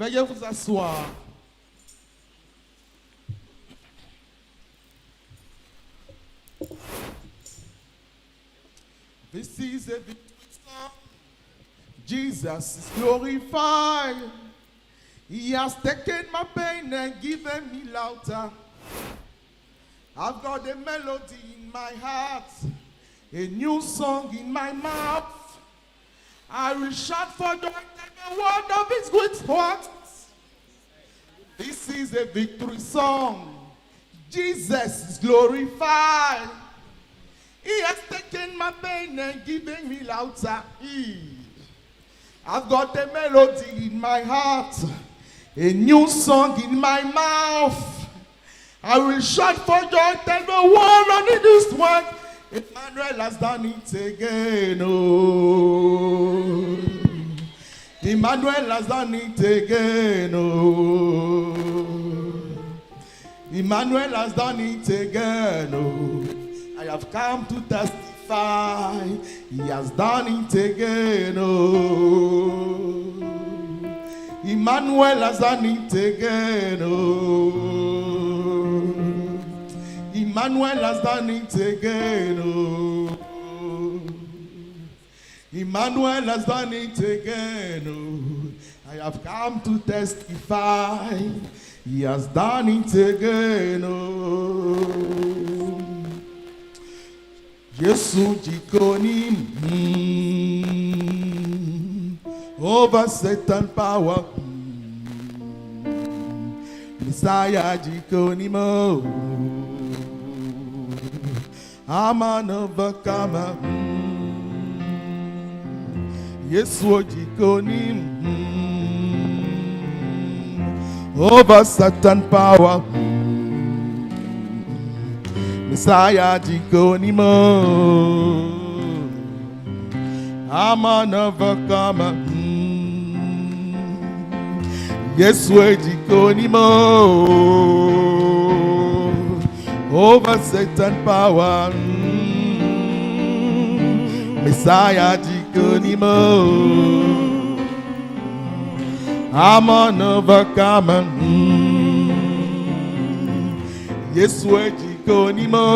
Veuillez vous asseoir. This is a victory song. Jesus is glorified. He has taken my pain and given me laughter. I've got a melody in my heart, a new song in my mouth. I will shout for joy at the word of his good works. This is a victory song. Jesus is glorified. He has taken my pain and given me laughter. I've got a melody in my heart, a new song in my mouth. I will shout for joy, tell the world on this one. Emmanuel has done it again. Oh, Emmanuel has done it again. Oh, Emmanuel has done it again. Oh, I have come to testify. He has done it again. Oh, Emmanuel has done it again. Oh, Emmanuel has done it again. Oh, Emmanuel has done it again. Oh, I have come to testify. He has done it again. Oh, Jesus jikonim over Satan power. Messiah jikonimo. I'm an overcomer. Yesu jikonim over Satan power. Messiah jikonimo. I'm an overcomer. Yesu jikonimo over Satan power. Messiah jikonimo. I'm an overcomer. Yesu jikonimo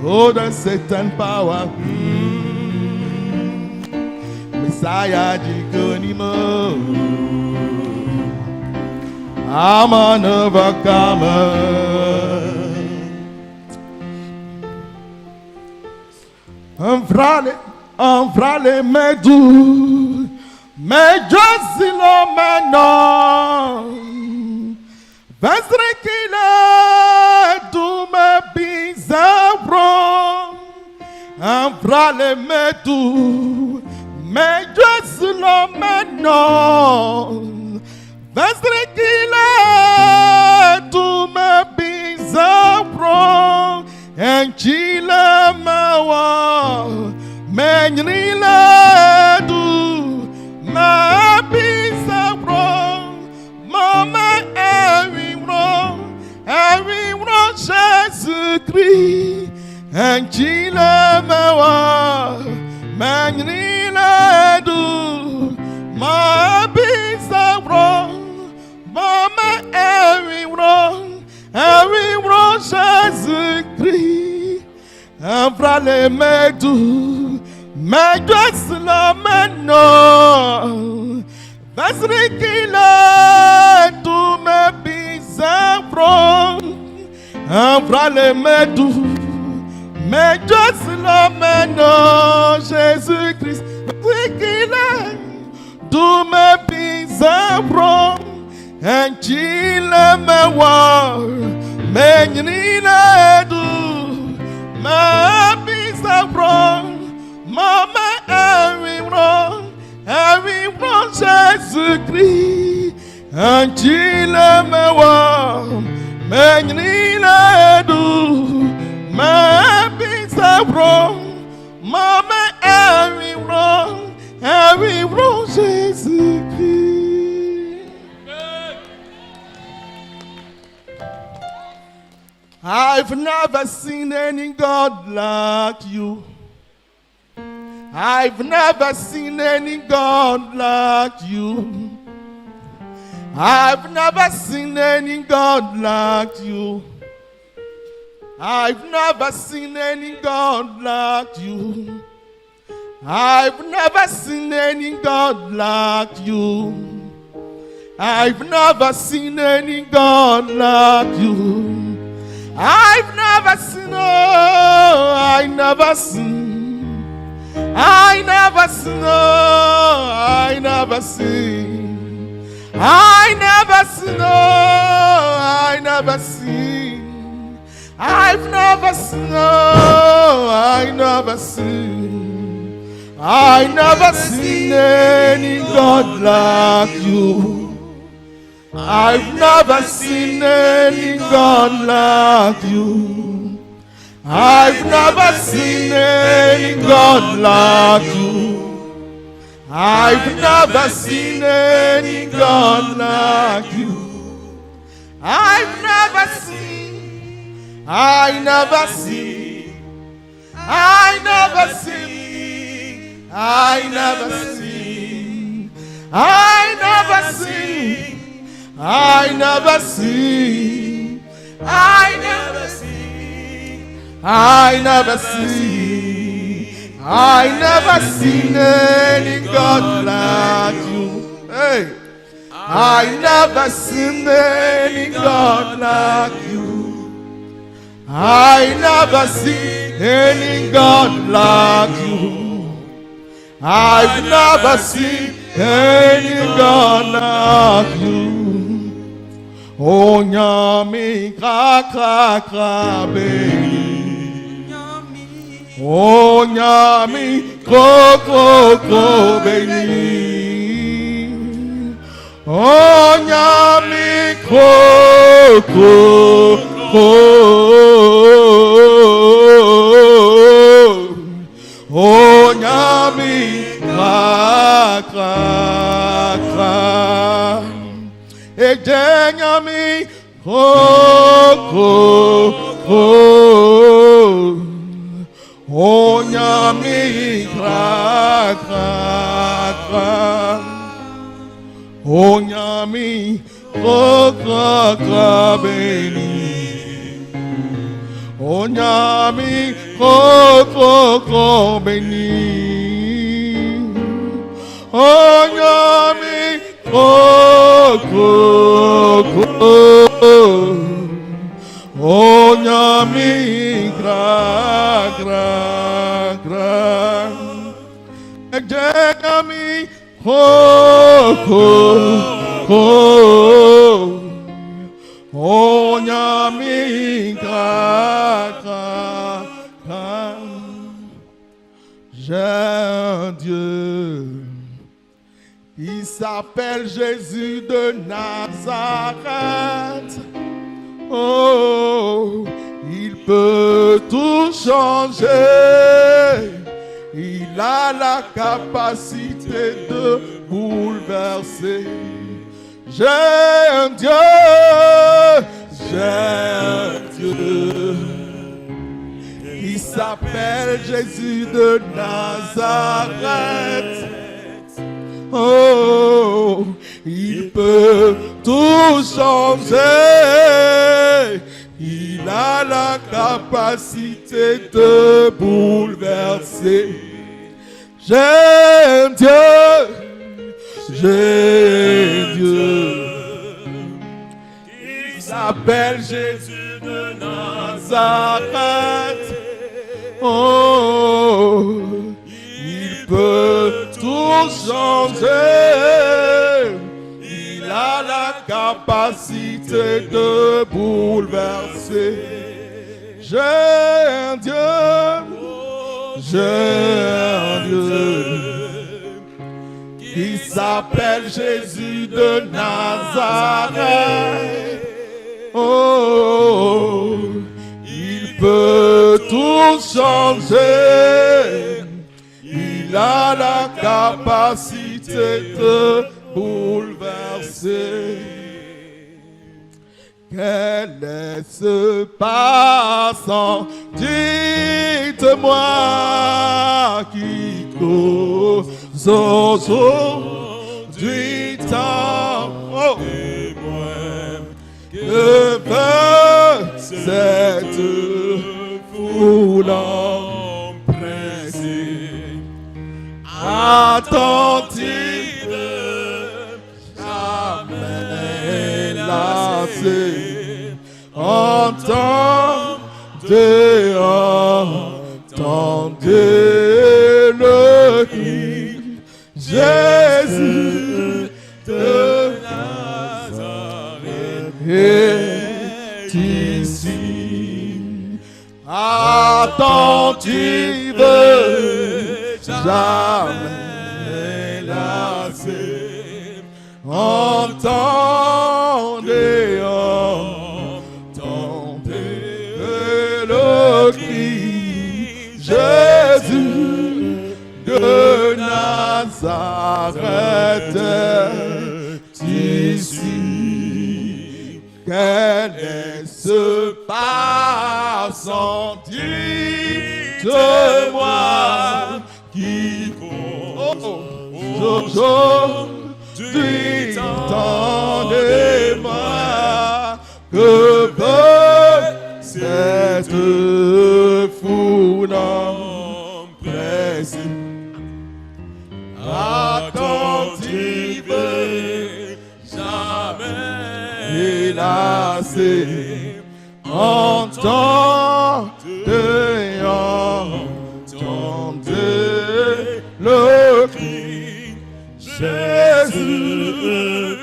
over Satan power. Messiah jikonimo. I'm an overcomer. Amvrale medu, mejazilo menon, vesrekile du me bizabron. Amvrale medu, mejazilo menon, vesrekile du me bizabron. And Chile Mawa Menrile du Ma Bisa wrong Mama every wrong Jesus Christ. And Chile Mawa Menrile du Ma Bisa wrong Mama every wrong Jesus Christ. Amvrale medu Meduesla meno Vasrikile tu me bizabron. Amvrale medu Meduesla meno Jesus Christ. Vasrikile tu me bizabron. And Chile me war Menile du Ma bisa wrong Mama every wrong Jesus Christ. And Chile me war Menile du Ma bisa wrong Mama every wrong Jesus Christ. I've never seen any God like you. I've never seen any God like you. I've never seen any God like you. I've never seen any God like you. I've never seen any God like you. I've never seen any God like you. I've never seen, oh, I never seen. I never seen, oh, I never seen. I never seen, oh, I never seen. I've never seen, oh, I never seen. I never seen any God like you. I've never seen any God like you. I've never seen any God like you. I've never seen any God like you. I've never seen. I never seen. I never seen. I never seen. I never seen. I never seen. I never seen. I never seen. I never seen any God like you. Hey, I never seen any God like you. I never seen any God like you. I've never seen any God like you. Oh, nyami kra kra kra baby. Oh, nyami kro kro kro baby. Oh, nyami kro kro kro. Oh, nyami kra kra kra. Nyami kro kro. Oh, nyami kra kra kra. Oh, nyami kro kra kra baby. Oh, nyami kro kro kro baby. Oh, nyami kro kro kro. Oh, nyami kra kra kra. Nyami kro kro kro. Oh, nyami kra kra kra. J'ai un Dieu. Il s'appelle Jésus de Nazareth. Oh, il peut tout changer. Il a la capacité de bouleverser. J'ai un Dieu, j'ai un Dieu. Il s'appelle Jésus de Nazareth. Oh, il peut tout changer. Il a la capacité de bouleverser. J'ai un Dieu, j'ai un Dieu. Il s'appelle Jésus de Nazareth. Oh, il peut tout changer. Il a la capacité de bouleverser. J'ai un Dieu, j'ai un Dieu qui s'appelle Jésus de Nazareth. Oh, il peut tout changer. Il a la capacité de bouleverser. Quel est ce passant? Dites-moi qui cause aujourd'hui tant que veut cette foule empressée, attentive, jamais lassée, entendez, entendez le cri, Jésus de Nazareth est ici. Attentive, jamais lassée, entendez, entendez le cri, Jésus de Nazareth est ici. Qu'elle-ce passant, dites-moi qui aujourd'hui tendez-moi que veut cette foule empressée, attentive, jamais lassée, entendez, entendez le cri, Jésus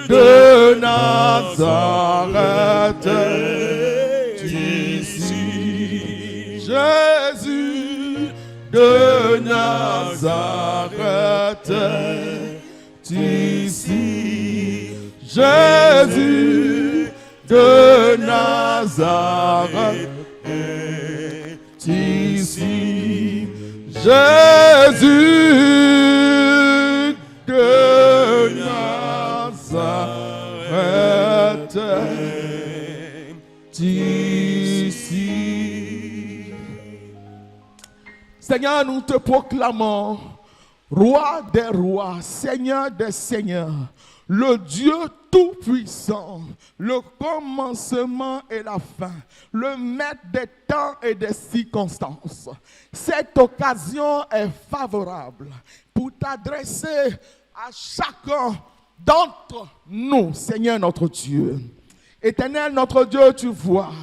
de Nazareth est ici. Jésus de Nazareth est ici. Jésus de Nazareth est ici. Jésus de Nazareth est ici. Seigneur, nous te proclamons Roi des rois, Seigneur des seigneurs, le Dieu tout-puissant, le commencement et la fin, le maître des temps et des circonstances. Cette occasion est favorable pour t'adresser à chacun d'entre nous, Seigneur notre Dieu. Éternel notre Dieu, tu vois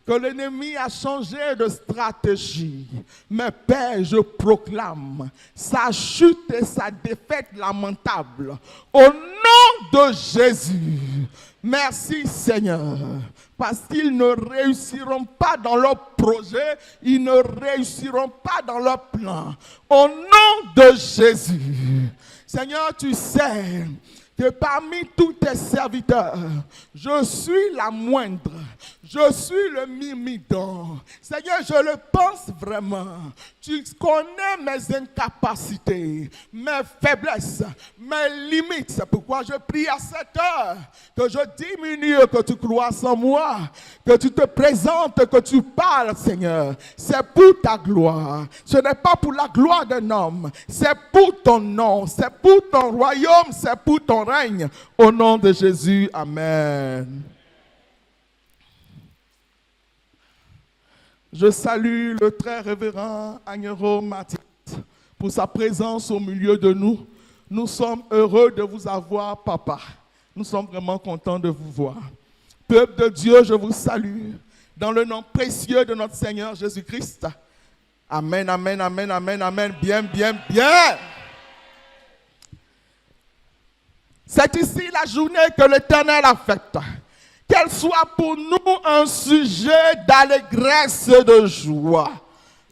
que l'ennemi a changé de stratégie. Mais Père, je proclame sa chute et sa défaite lamentable. Au nom de Jésus, merci Seigneur, parce qu'ils ne réussiront pas dans leur projet, ils ne réussiront pas dans leur plan. Au nom de Jésus, Seigneur, tu sais que parmi tous tes serviteurs, je suis la moindre, je suis le mimidon. Seigneur, je le pense vraiment. Tu connais mes incapacités, mes faiblesses, mes limites. C'est pourquoi je prie à cette heure que je diminue, que tu croisses en moi, que tu te présentes, que tu parles, Seigneur. C'est pour ta gloire. Ce n'est pas pour la gloire d'un homme. C'est pour ton nom, c'est pour ton royaume, c'est pour ton règne. Au nom de Jésus, amen. Je salue le très révérend Agnero Matisse pour sa présence au milieu de nous. Nous sommes heureux de vous avoir, papa. Nous sommes vraiment contents de vous voir. Peuple de Dieu, je vous salue dans le nom précieux de notre Seigneur Jésus-Christ. Amen, amen, amen, amen, amen. Bien, bien, bien. C'est ici la journée que l'Éternel a faite. Qu'elle soit pour nous un sujet d'allégresse et de joie.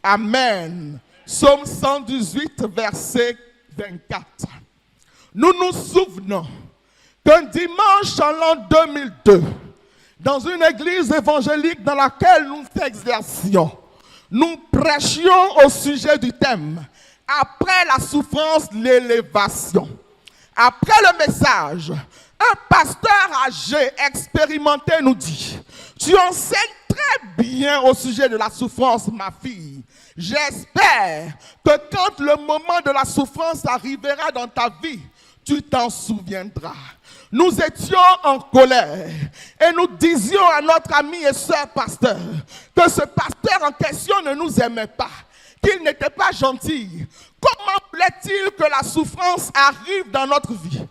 Amen. Psaume 118, verset 24. Nous nous souvenons qu'un dimanche en l'an 2002, dans une église évangélique dans laquelle nous exercions, nous prêchions au sujet du thème « Après la souffrance, l'élévation ». Après le message, un pasteur âgé, expérimenté nous dit « Tu enseignes très bien au sujet de la souffrance, ma fille. J'espère que quand le moment de la souffrance arrivera dans ta vie, tu t'en souviendras. Nous étions en colère et nous disions à notre ami et sœur pasteur que ce pasteur en question ne nous aimait pas, qu'il n'était pas gentil. Comment plaît-il que la souffrance arrive dans notre vie?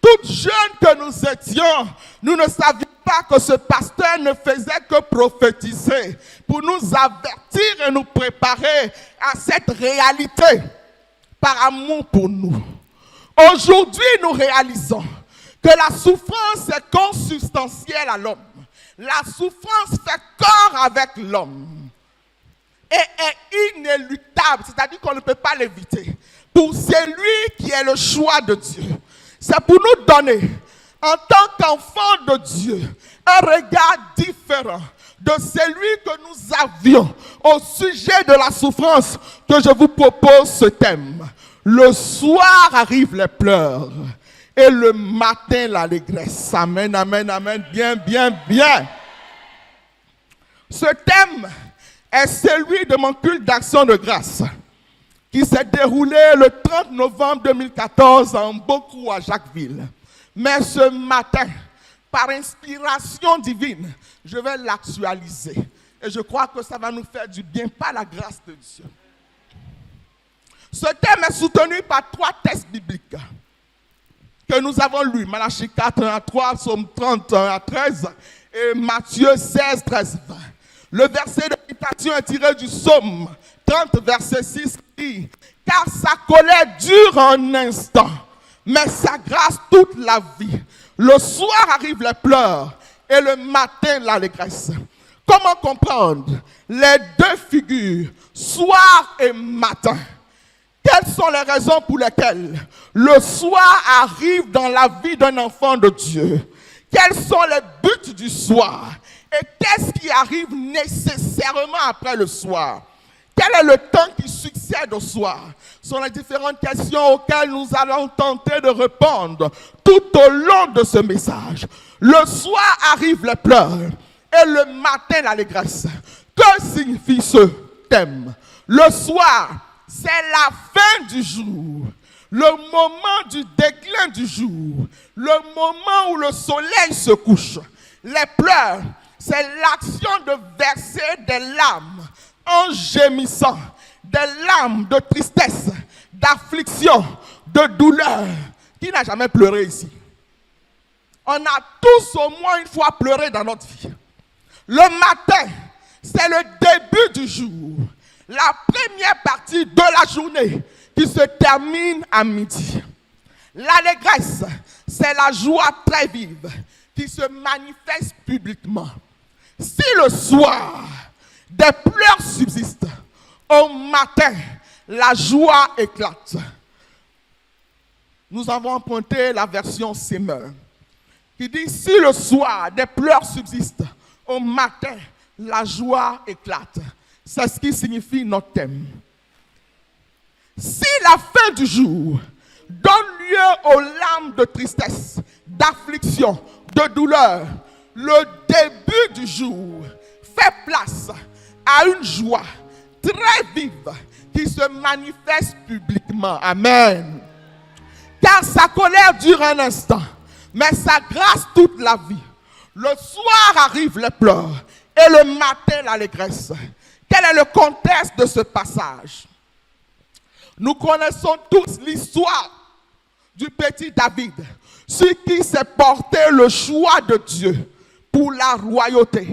Toutes jeunes que nous étions, nous ne savions pas que ce pasteur ne faisait que prophétiser pour nous avertir et nous préparer à cette réalité par amour pour nous. Aujourd'hui, nous réalisons que la souffrance est consubstantielle à l'homme. La souffrance fait corps avec l'homme et est inéluctable, c'est-à-dire qu'on ne peut pas l'éviter. Pour celui qui est le choix de Dieu, c'est pour nous donner, en tant qu'enfants de Dieu, un regard différent de celui que nous avions au sujet de la souffrance, que je vous propose ce thème. Le soir arrivent les pleurs et le matin l'allégresse. Amen, amen, amen. Bien, bien, bien. Ce thème est celui de mon culte d'action de grâce qui s'est déroulé le 30 novembre 2014 en Bocou à Jacquesville. Mais ce matin, par inspiration divine, je vais l'actualiser. Et je crois que ça va nous faire du bien par la grâce de Dieu. Ce thème est soutenu par 3 textes bibliques que nous avons lus. Malachie 4, 1 à 3, Psaume 30, 1 à 13 et Matthieu 16, 13, 20. Le verset de méditation est tiré du Psaume 30, verset 6, qui dit « Car sa colère dure un instant, mais sa grâce toute la vie. Le soir arrivent les pleurs et le matin l'allégresse. » Comment comprendre les deux figures, soir et matin? Quelles sont les raisons pour lesquelles le soir arrive dans la vie d'un enfant de Dieu? Quels sont les buts du soir? Et qu'est-ce qui arrive nécessairement après le soir? Quel est le temps qui succède au soir? Ce sont les différentes questions auxquelles nous allons tenter de répondre tout au long de ce message. Le soir arrivent les pleurs et le matin l'allégresse. Que signifie ce thème? Le soir, c'est la fin du jour, le moment du déclin du jour, le moment où le soleil se couche. Les pleurs, c'est l'action de verser des larmes en gémissant, des larmes de tristesse, d'affliction, de douleur. Qui n'a jamais pleuré ici? On a tous au moins une fois pleuré dans notre vie. Le matin, c'est le début du jour. La première partie de la journée qui se termine à midi. L'allégresse, c'est la joie très vive qui se manifeste publiquement. Si le soir, des pleurs subsistent, au matin, la joie éclate. Nous avons emprunté la version Semeur qui dit, si le soir, des pleurs subsistent, au matin, la joie éclate. C'est ce qui signifie notre thème. Si la fin du jour donne lieu aux larmes de tristesse, d'affliction, de douleur, le début du jour fait place à une joie très vive qui se manifeste publiquement. Amen. Car sa colère dure un instant, mais sa grâce toute la vie. Le soir arrivent les pleurs et le matin l'allégresse. Quel est le contexte de ce passage? Nous connaissons tous l'histoire du petit David, sur qui s'est porté le choix de Dieu pour la royauté.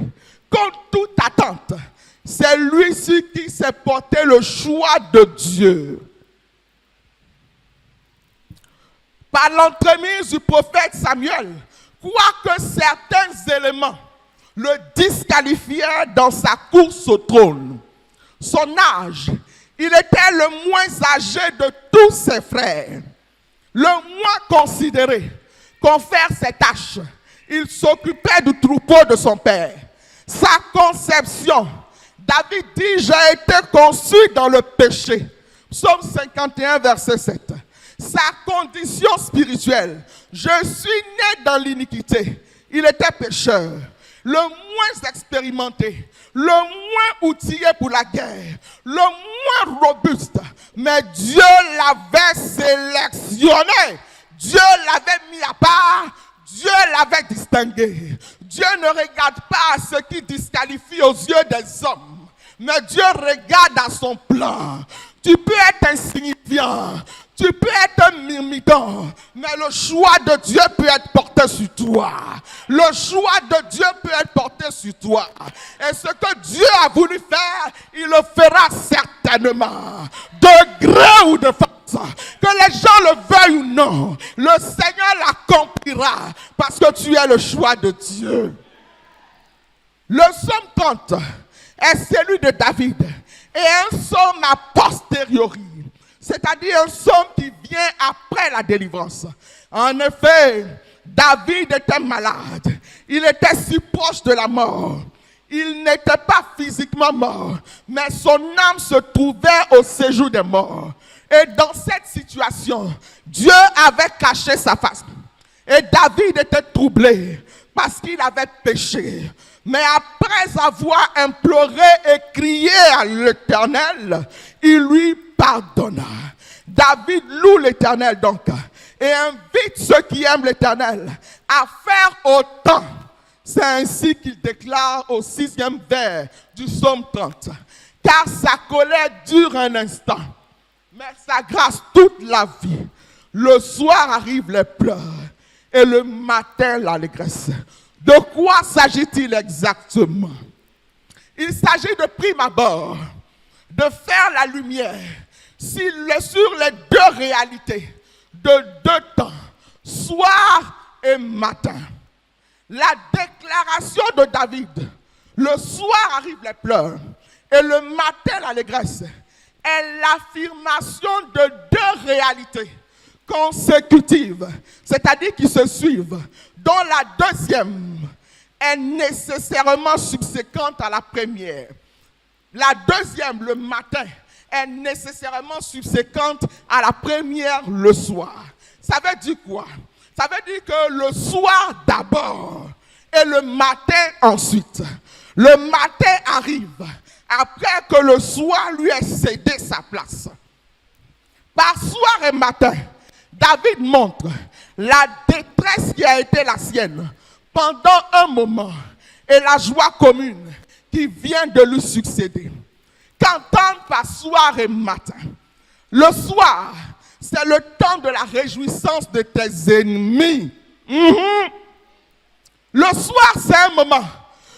Contre toute attente, c'est lui sur qui s'est porté le choix de Dieu. Par l'entremise du prophète Samuel, quoique certains éléments le disqualifièrent dans sa course au trône. Son âge, il était le moins âgé de tous ses frères, le moins considéré. Qu'on faire ses tâches, il s'occupait du troupeau de son père. Sa conception, David dit, j'ai été conçu dans le péché. Psaume 51, verset 7. Sa condition spirituelle, je suis né dans l'iniquité. Il était pécheur. le moins expérimenté, le moins outillé pour la guerre, le moins robuste. Mais Dieu l'avait sélectionné. Dieu l'avait mis à part. Dieu l'avait distingué. Dieu ne regarde pas ce qui disqualifie aux yeux des hommes. Mais Dieu regarde à son plan. Tu peux être insignifiant. Tu peux être myrmidon, mais le choix de Dieu peut être porté sur toi. Le choix de Dieu peut être porté sur toi. Et ce que Dieu a voulu faire, il le fera certainement. De gré ou de force. Que les gens le veuillent ou non, le Seigneur l'accomplira parce que tu es le choix de Dieu. Le psaume 30 est celui de David et un psaume a posteriori. C'est-à-dire un psaume qui vient après la délivrance. En effet, David était malade. Il était si proche de la mort. Il n'était pas physiquement mort, mais son âme se trouvait au séjour des morts. Et dans cette situation, Dieu avait caché sa face. Et David était troublé parce qu'il avait péché. Mais après avoir imploré et crié à l'Éternel, il lui pardonna. David loue l'Éternel donc et invite ceux qui aiment l'Éternel à faire autant. C'est ainsi qu'il déclare au 6e vers du psaume 30. Car sa colère dure un instant, mais sa grâce toute la vie. Le soir arrivent les pleurs et le matin l'allégresse. De quoi s'agit-il exactement? Il s'agit de prime abord de faire la lumière sur les deux réalités de deux temps, soir et matin. La déclaration de David, le soir arrivent les pleurs et le matin l'allégresse, est l'affirmation de deux réalités consécutives, c'est-à-dire qui se suivent, dont la deuxième est nécessairement subséquente à la première. La deuxième, le matin, est nécessairement subséquente à la première, le soir. Ça veut dire quoi? Ça veut dire que le soir d'abord et le matin ensuite. Le matin arrive après que le soir lui ait cédé sa place. Par soir et matin, David montre la détresse qui a été la sienne pendant un moment et la joie commune qui vient de lui succéder. Qu'entendre par soir et matin? Le soir, c'est le temps de la réjouissance de tes ennemis. Le soir, c'est un moment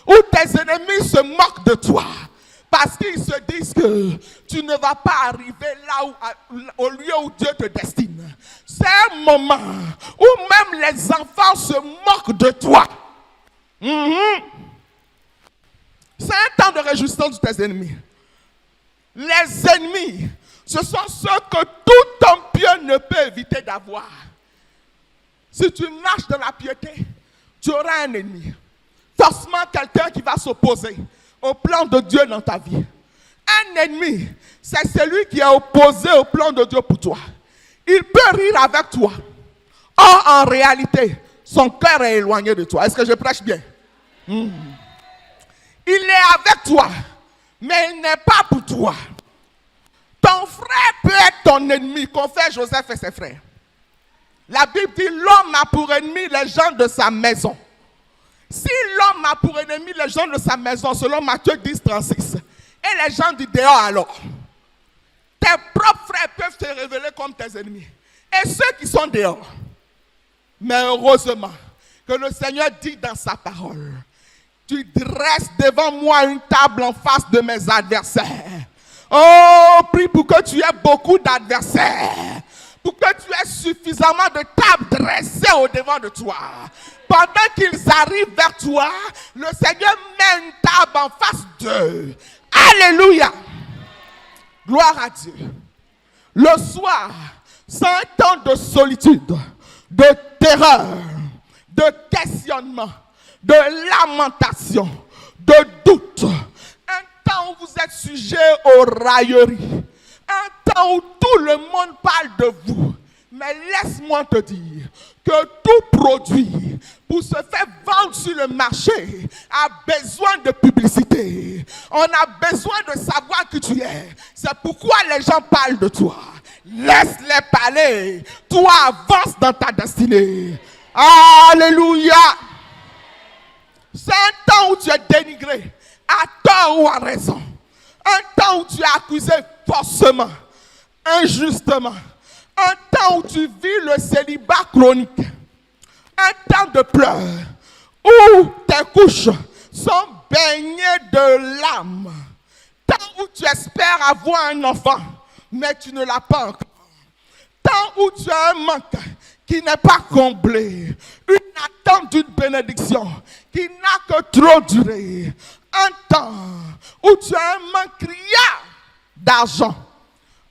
où tes ennemis se moquent de toi. Parce qu'ils se disent que tu ne vas pas arriver là au lieu où Dieu te destine. C'est un moment où même les enfants se moquent de toi. C'est un temps de réjouissance de tes ennemis. Les ennemis, ce sont ceux que tout homme pieux ne peut éviter d'avoir. Si tu marches dans la piété, tu auras un ennemi. Forcément quelqu'un qui va s'opposer au plan de Dieu dans ta vie. Un ennemi, c'est celui qui est opposé au plan de Dieu pour toi. Il peut rire avec toi. Or, en réalité, son cœur est éloigné de toi. Est-ce que je prêche bien? Il est avec toi, mais il n'est pas pour toi. Ton frère peut être ton ennemi, confère Joseph et ses frères. La Bible dit, l'homme a pour ennemi les gens de sa maison. Si l'homme a pour ennemi les gens de sa maison, selon Matthieu 10, 36, et les gens du dehors alors, tes propres frères peuvent te révéler comme tes ennemis. Et ceux qui sont dehors. Mais heureusement que le Seigneur dit dans sa parole, tu dresses devant moi une table en face de mes adversaires. Oh, prie pour que tu aies beaucoup d'adversaires. Pour que tu aies suffisamment de tables dressées au-devant de toi. Pendant qu'ils arrivent vers toi, le Seigneur met une table en face d'eux. Alléluia. Gloire à Dieu. Le soir, c'est un temps de solitude, de terreur, de questionnement, de lamentation, de doute. Un temps où vous êtes sujet aux railleries. Un temps où tout le monde parle de vous. Mais laisse-moi te dire que tout produit pour se faire vendre sur le marché a besoin de publicité. On a besoin de savoir qui tu es. C'est pourquoi les gens parlent de toi. Laisse-les parler. Toi, avance dans ta destinée. Alléluia. C'est un temps où tu es dénigré, à tort ou à raison. Un temps où tu es accusé forcément, injustement. Un temps où tu vis le célibat chronique. Un temps de pleurs où tes couches sont baignées de larmes. Temps où tu espères avoir un enfant, mais tu ne l'as pas encore. Temps où tu as un manque qui n'est pas comblé. Une attente d'une bénédiction qui n'a que trop duré. Un temps où tu as un manque criard d'argent.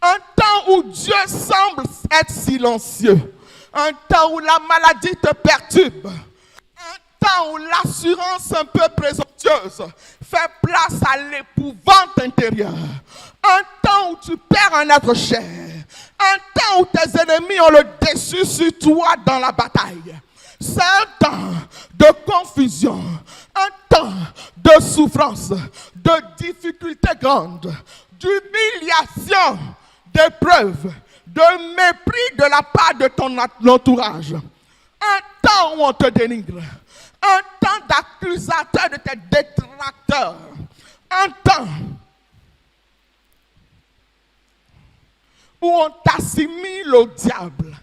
Un temps où Dieu semble être silencieux. Un temps où la maladie te perturbe. Un temps où l'assurance un peu présomptueuse fait place à l'épouvante intérieure. Un temps où tu perds un être cher. Un temps où tes ennemis ont le dessus sur toi dans la bataille. C'est un temps de confusion. Un temps de souffrance, de difficultés grandes, d'humiliation, d'épreuves, de mépris de la part de ton entourage. Un temps où on te dénigre. Un temps d'accusateur de tes détracteurs. Un temps où on t'assimile au diable,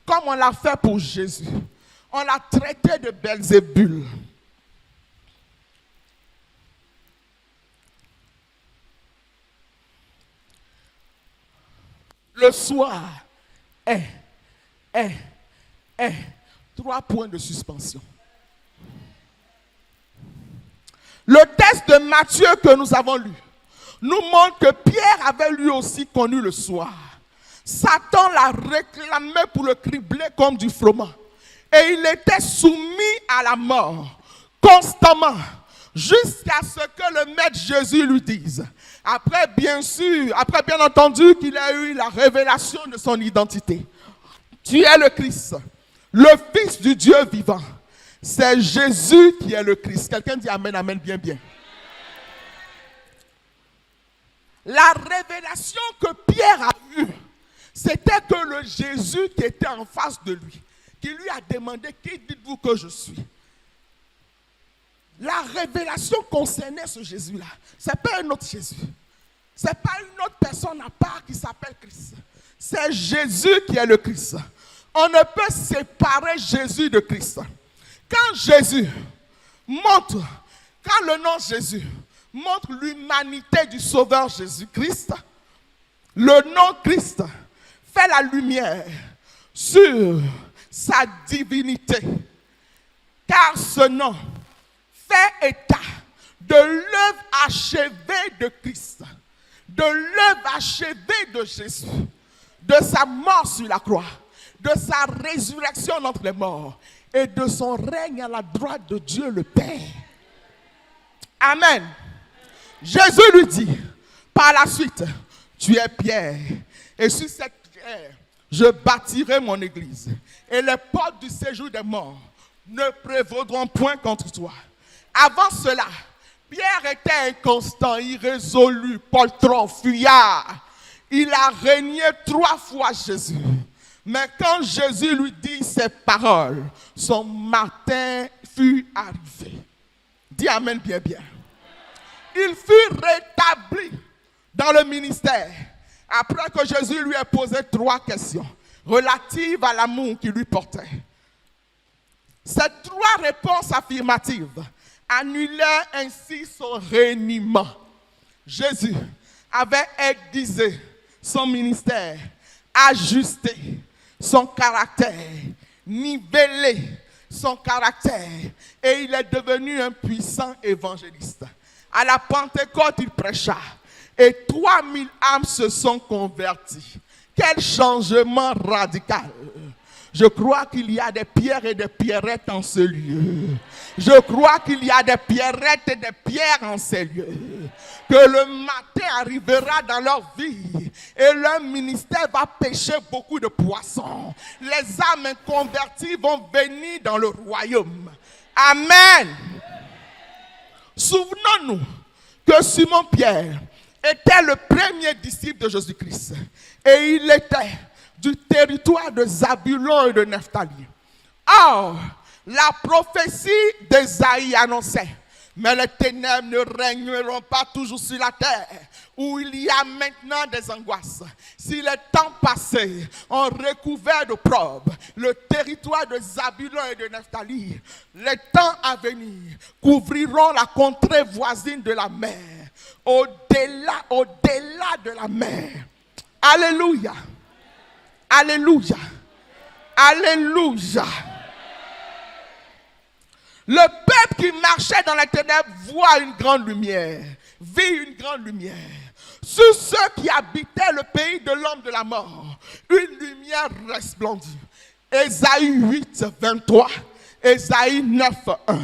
comme on l'a fait pour Jésus. On l'a traité de Belzébul. Le soir est 3 points de suspension. Le texte de Matthieu que nous avons lu nous montre que Pierre avait lui aussi connu le soir. Satan l'a réclamé pour le cribler comme du froment. Et il était soumis à la mort constamment jusqu'à ce que le Maître Jésus lui dise. Après bien entendu qu'il a eu la révélation de son identité. Tu es le Christ, le Fils du Dieu vivant. C'est Jésus qui est le Christ. Quelqu'un dit amen, amen, bien, bien. La révélation que Pierre a eue, c'était que le Jésus qui était en face de lui, qui lui a demandé, qui dites-vous que je suis? La révélation concernait ce Jésus-là. Ce n'est pas un autre Jésus. Ce n'est pas une autre personne à part qui s'appelle Christ. C'est Jésus qui est le Christ. On ne peut séparer Jésus de Christ. Quand Jésus montre, quand le nom Jésus montre l'humanité du Sauveur Jésus-Christ, le nom Christ fait la lumière sur sa divinité. Car ce nom fait état de l'œuvre achevée de Christ, de l'œuvre achevée de Jésus, de sa mort sur la croix, de sa résurrection d'entre les morts et de son règne à la droite de Dieu le Père. Amen. Jésus lui dit par la suite, tu es Pierre, et sur cette pierre, je bâtirai mon église, et les portes du séjour des morts ne prévaudront point contre toi. Avant cela, Pierre était inconstant, irrésolu, poltron, fuyard. Il a régné 3 fois Jésus. Mais quand Jésus lui dit ces paroles, son matin fut arrivé. Dis amen bien bien. Il fut rétabli dans le ministère après que Jésus lui ait posé 3 questions relatives à l'amour qu'il lui portait. Ces 3 réponses affirmatives annulèrent ainsi son reniement. Jésus avait aiguisé son ministère, ajusté son caractère, nivelé son caractère, et il est devenu un puissant évangéliste. À la Pentecôte, il prêcha, et 3000 âmes se sont converties. Quel changement radical! Je crois qu'il y a des pierres et des pierrettes en ce lieu. Je crois qu'il y a des pierrettes et des pierres en ces lieux. Que le matin arrivera dans leur vie et leur ministère va pêcher beaucoup de poissons. Les âmes inconverties vont venir dans le royaume. Amen. Souvenons-nous que Simon-Pierre était le premier disciple de Jésus-Christ. Et il était du territoire de Zabulon et de Nephtali. Or, la prophétie d'Ésaïe annonçait: mais les ténèbres ne régneront pas toujours sur la terre, où il y a maintenant des angoisses. Si les temps passés ont recouvert d'opprobre le territoire de Zabulon et de Nephtali, les temps à venir couvriront la contrée voisine de la mer, au-delà de la mer. Alléluia. Alléluia. Alléluia. Le peuple qui marchait dans les ténèbres voit une grande lumière, vit une grande lumière. Sur ceux qui habitaient le pays de l'homme de la mort, une lumière resplendit. Ésaïe 8, 23, Ésaïe 9, 1.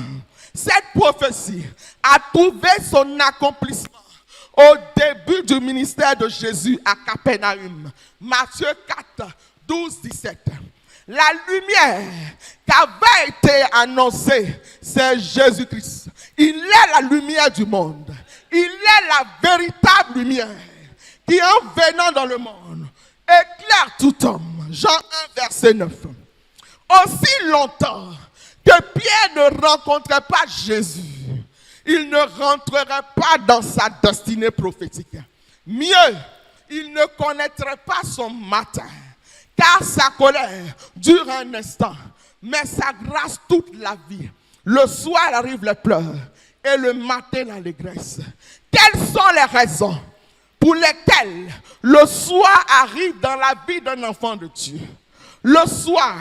Cette prophétie a trouvé son accomplissement au début du ministère de Jésus à Capernaum. Matthieu 4, 12, 17. La lumière qui avait été annoncée, c'est Jésus-Christ. Il est la lumière du monde. Il est la véritable lumière qui, en venant dans le monde, éclaire tout homme. Jean 1, verset 9. Aussi longtemps que Pierre ne rencontrait pas Jésus, il ne rentrerait pas dans sa destinée prophétique. Mieux, il ne connaîtrait pas son matin, car sa colère dure un instant, mais sa grâce toute la vie. Le soir arrivent les pleurs et le matin l'allégresse. Quelles sont les raisons pour lesquelles le soir arrive dans la vie d'un enfant de Dieu? Le soir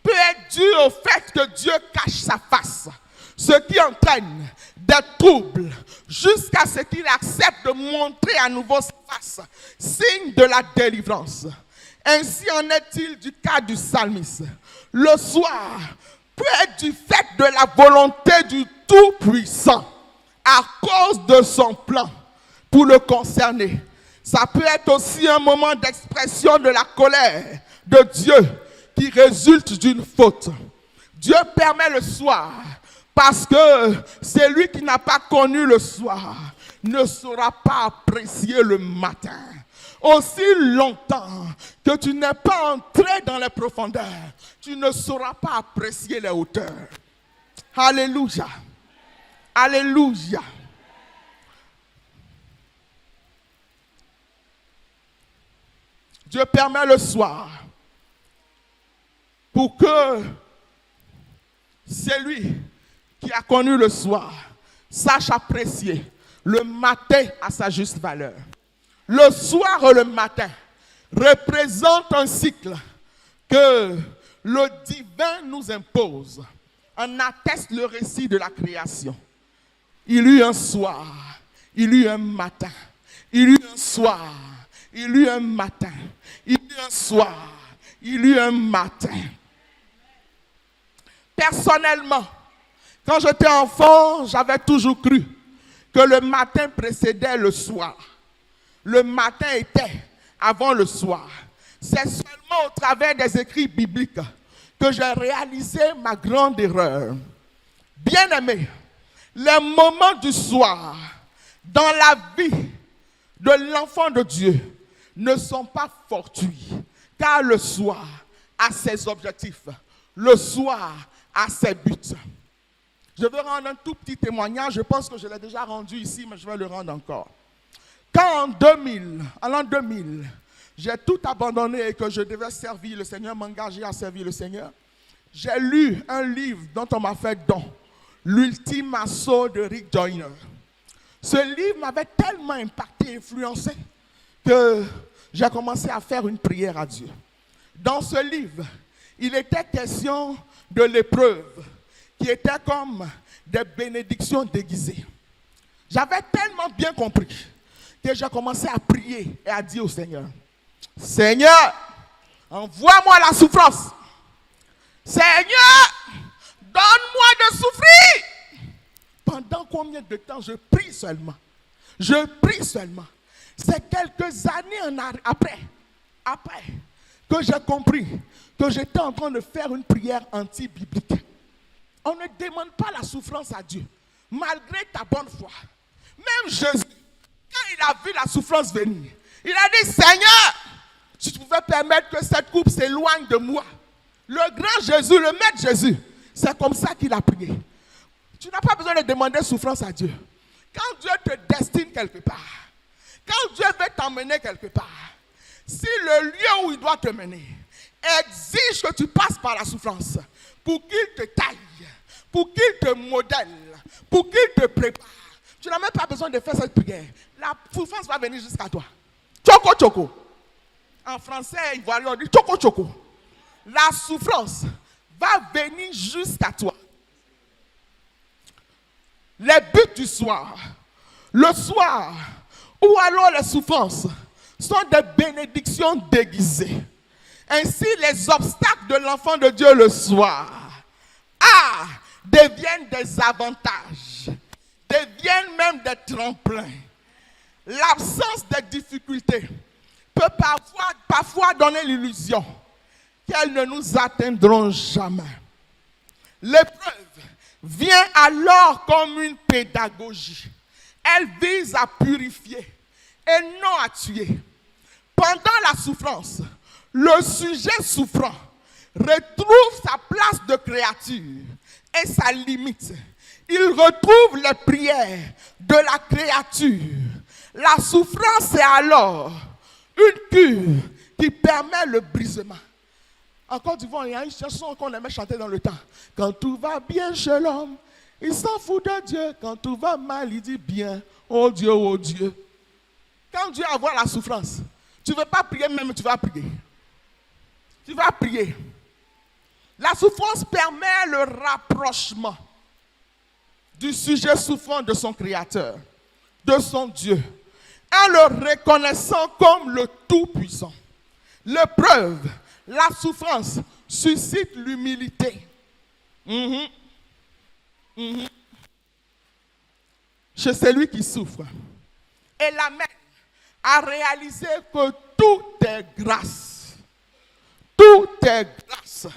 peut être dû au fait que Dieu cache sa face, ce qui entraîne des troubles jusqu'à ce qu'il accepte de montrer à nouveau sa face, signe de la délivrance. Ainsi en est-il du cas du psalmiste. Le soir peut être du fait de la volonté du Tout-Puissant à cause de son plan pour le concerner. Ça peut être aussi un moment d'expression de la colère de Dieu qui résulte d'une faute. Dieu permet le soir parce que celui qui n'a pas connu le soir ne saura pas apprécier le matin. Aussi longtemps que tu n'es pas entré dans les profondeurs, tu ne sauras pas apprécier les hauteurs. Alléluia. Alléluia. Dieu permet le soir pour que celui qui a connu le soir sache apprécier le matin à sa juste valeur. Le soir et le matin représentent un cycle que le divin nous impose. En atteste le récit de la création. Il y eut un soir, il y eut un matin, il y eut un soir, il y eut un matin, il y eut un soir, il y eut un matin. Personnellement, quand j'étais enfant, j'avais toujours cru que le matin précédait le soir. Le matin était avant le soir. C'est seulement au travers des écrits bibliques que j'ai réalisé ma grande erreur. Bien-aimés, les moments du soir dans la vie de l'enfant de Dieu ne sont pas fortuits, car le soir a ses objectifs, le soir a ses buts. Je veux rendre un tout petit témoignage, je pense que je l'ai déjà rendu ici, mais je vais le rendre encore. Quand en l'an 2000, j'ai tout abandonné et que je devais servir le Seigneur, m'engager à servir le Seigneur, j'ai lu un livre dont on m'a fait don, L'ultime assaut de Rick Joyner. Ce livre m'avait tellement impacté, influencé, que j'ai commencé à faire une prière à Dieu. Dans ce livre, il était question de l'épreuve, qui était comme des bénédictions déguisées. J'avais tellement bien compris que j'ai commencé à prier et à dire au Seigneur, Seigneur, envoie-moi la souffrance. Seigneur, donne-moi de souffrir. Pendant combien de temps je prie seulement? Je prie seulement. C'est quelques années après que j'ai compris que j'étais en train de faire une prière anti-biblique. On ne demande pas la souffrance à Dieu, malgré ta bonne foi. Même Jésus, quand il a vu la souffrance venir, il a dit, Seigneur, si tu pouvais permettre que cette coupe s'éloigne de moi. Le grand Jésus, le maître Jésus, c'est comme ça qu'il a prié. Tu n'as pas besoin de demander souffrance à Dieu. Quand Dieu te destine quelque part, quand Dieu veut t'emmener quelque part, si le lieu où il doit te mener exige que tu passes par la souffrance pour qu'il te taille, pour qu'il te modèle, pour qu'il te prépare, tu n'as même pas besoin de faire cette prière. La souffrance va venir jusqu'à toi. Choco choco. En français, ivoirien, on dit choco choco. La souffrance va venir jusqu'à toi. Les buts du soir, le soir, ou alors les souffrances, sont des bénédictions déguisées. Ainsi, les obstacles de l'enfant de Dieu le soir deviennent des avantages, deviennent même des tremplins. L'absence des difficultés peut parfois donner l'illusion qu'elles ne nous atteindront jamais. L'épreuve vient alors comme une pédagogie. Elle vise à purifier et non à tuer. Pendant la souffrance, le sujet souffrant retrouve sa place de créature et sa limite. Il retrouve les prières de la créature. La souffrance est alors une cure qui permet le brisement. En Côte d'Ivoire, il y a une chanson qu'on aimait chanter dans le temps. Quand tout va bien chez l'homme, il s'en fout de Dieu. Quand tout va mal, il dit bien, oh Dieu, oh Dieu. Quand Dieu envoie la souffrance, tu ne veux pas prier même, tu vas prier. Tu vas prier. La souffrance permet le rapprochement du sujet souffrant de son Créateur, de son Dieu, en le reconnaissant comme le Tout-Puissant. L'épreuve, la souffrance suscite l'humilité. Chez celui qui souffre. Et l'amène à réaliser que tout est grâce. Tout est grâce.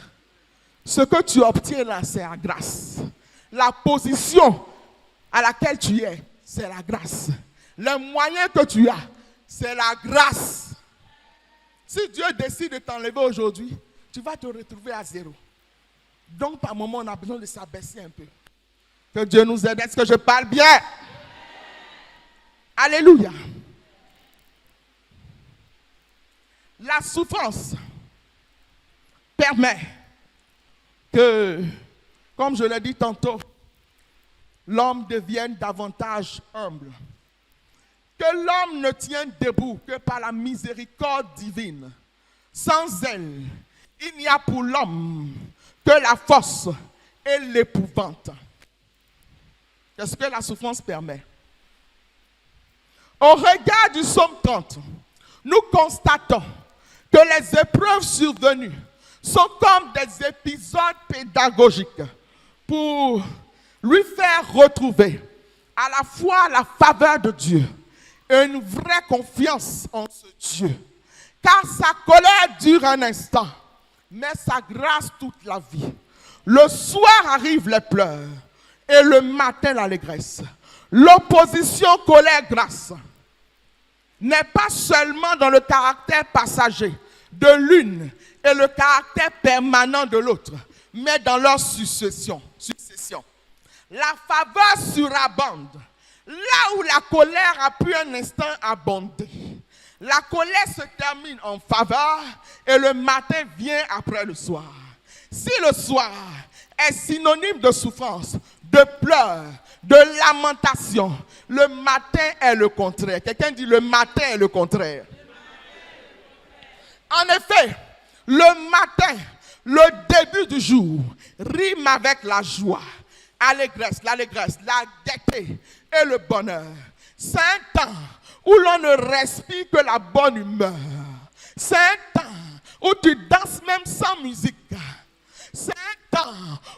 Ce que tu obtiens là, c'est la grâce. La position à laquelle tu es, c'est la grâce. Les moyens que tu as, c'est la grâce. Si Dieu décide de t'enlever aujourd'hui, tu vas te retrouver à zéro. Donc, par moment, on a besoin de s'abaisser un peu. Que Dieu nous aide. Est-ce que je parle bien? Alléluia. La souffrance permet que, comme je l'ai dit tantôt, l'homme devienne davantage humble. Que l'homme ne tienne debout que par la miséricorde divine. Sans elle, il n'y a pour l'homme que la force et l'épouvante. Qu'est-ce que la souffrance permet? Au regard du psaume 30, nous constatons que les épreuves survenues sont comme des épisodes pédagogiques pour lui faire retrouver à la fois la faveur de Dieu et une vraie confiance en ce Dieu. Car sa colère dure un instant, mais sa grâce toute la vie. Le soir arrivent les pleurs et le matin l'allégresse. L'opposition colère-grâce n'est pas seulement dans le caractère passager de l'une et le caractère permanent de l'autre, mais dans leur succession. La faveur surabonde là où la colère a pu un instant abonder. La colère se termine en faveur et le matin vient après le soir. Si le soir est synonyme de souffrance, de pleurs, de lamentation, le matin est le contraire. Quelqu'un dit le matin est le contraire. En effet, le matin, le début du jour, rime avec la joie, l'allégresse, la gaieté et le bonheur. C'est un temps où l'on ne respire que la bonne humeur. C'est un temps où tu danses même sans musique. C'est temps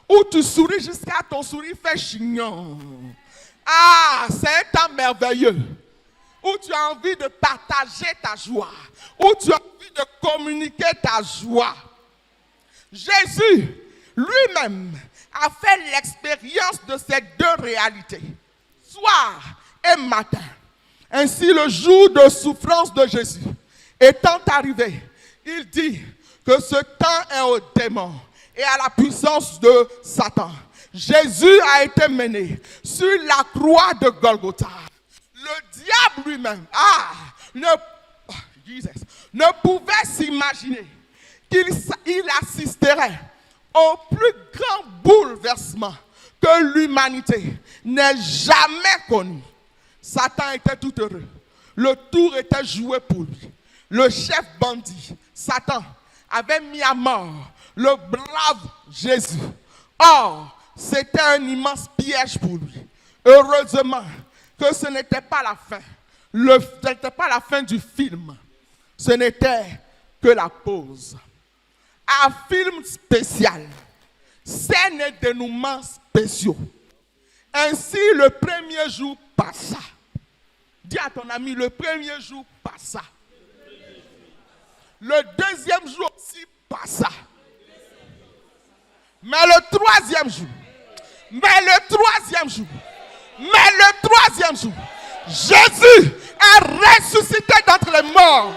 où tu souris jusqu'à ton sourire fait chignon. Ah, c'est un temps merveilleux où tu as envie de partager ta joie, où tu as envie de communiquer ta joie. Jésus lui-même a fait l'expérience de ces deux réalités, soir et matin. Ainsi, le jour de souffrance de Jésus étant arrivé, il dit que ce temps est au démon et à la puissance de Satan. Jésus a été mené sur la croix de Golgotha. Le diable lui-même ne pouvait s'imaginer qu'il assisterait au plus grand bouleversement que l'humanité n'ait jamais connu. Satan était tout heureux. Le tour était joué pour lui. Le chef bandit, Satan, avait mis à mort le brave Jésus. Or, c'était un immense piège pour lui. Heureusement que ce n'était pas la fin. Ce n'était pas la fin du film. Ce n'était que la pause. Un film spécial. Scène et dénouements spéciaux. Ainsi, le premier jour passa. Dis à ton ami, le premier jour passa. Le deuxième jour aussi passa. Mais le troisième jour, Jésus est ressuscité d'entre les morts.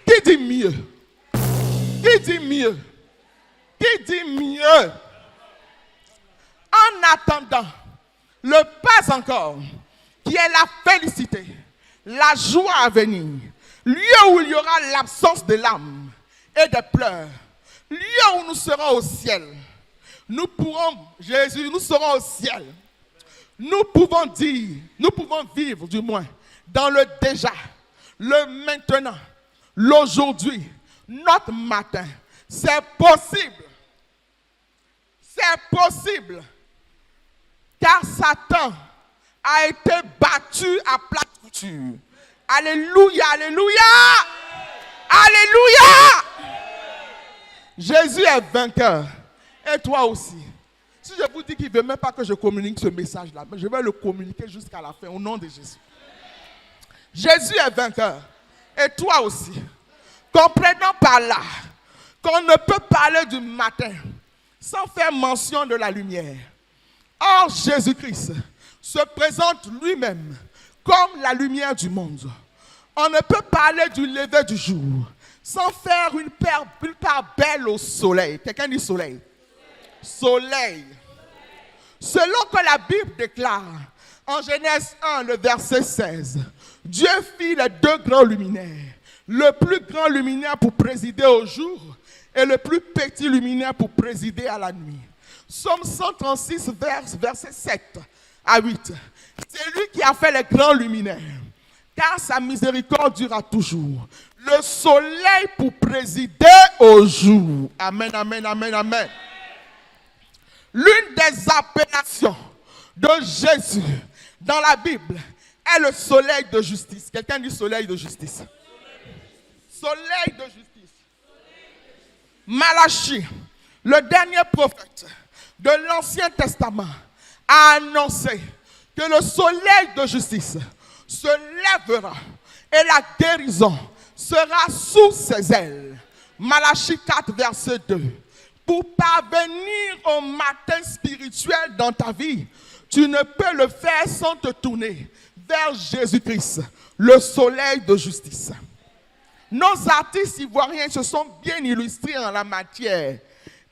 Qui dit mieux? Qui dit mieux? Qui dit mieux? En attendant, le pas encore, qui est la félicité, la joie à venir, lieu où il y aura l'absence de larmes et de pleurs, lieu où nous serons au ciel. Nous serons au ciel. Nous pouvons vivre du moins dans le déjà, le maintenant, l'aujourd'hui, notre matin. C'est possible. C'est possible. Car Satan a été battu à plat couture. Alléluia, alléluia. Alléluia. Jésus est vainqueur. Et toi aussi. Si je vous dis qu'il ne veut même pas que je communique ce message-là, mais je vais le communiquer jusqu'à la fin au nom de Jésus. Jésus est vainqueur. Et toi aussi. Comprenons par là qu'on ne peut parler du matin sans faire mention de la lumière. Or, Jésus-Christ se présente lui-même comme la lumière du monde. On ne peut parler du lever du jour sans faire une part belle au soleil. Quelqu'un dit soleil. Soleil. Selon que la Bible déclare en Genèse 1, le verset 16, Dieu fit les deux grands luminaires. Le plus grand luminaire pour présider au jour et le plus petit luminaire pour présider à la nuit. Psaume 136, verset 7 à 8. C'est lui qui a fait les grands luminaires, car sa miséricorde durera toujours. Le soleil pour présider au jour. Amen, amen, amen, amen. L'une des appellations de Jésus dans la Bible est le soleil de justice. Quelqu'un dit soleil de justice. Soleil de justice. Malachie, le dernier prophète de l'Ancien Testament, a annoncé que le soleil de justice se lèvera et la guérison sera sous ses ailes. Malachie 4, verset 2. Pour parvenir au matin spirituel dans ta vie, tu ne peux le faire sans te tourner vers Jésus-Christ, le soleil de justice. Nos artistes ivoiriens se sont bien illustrés en la matière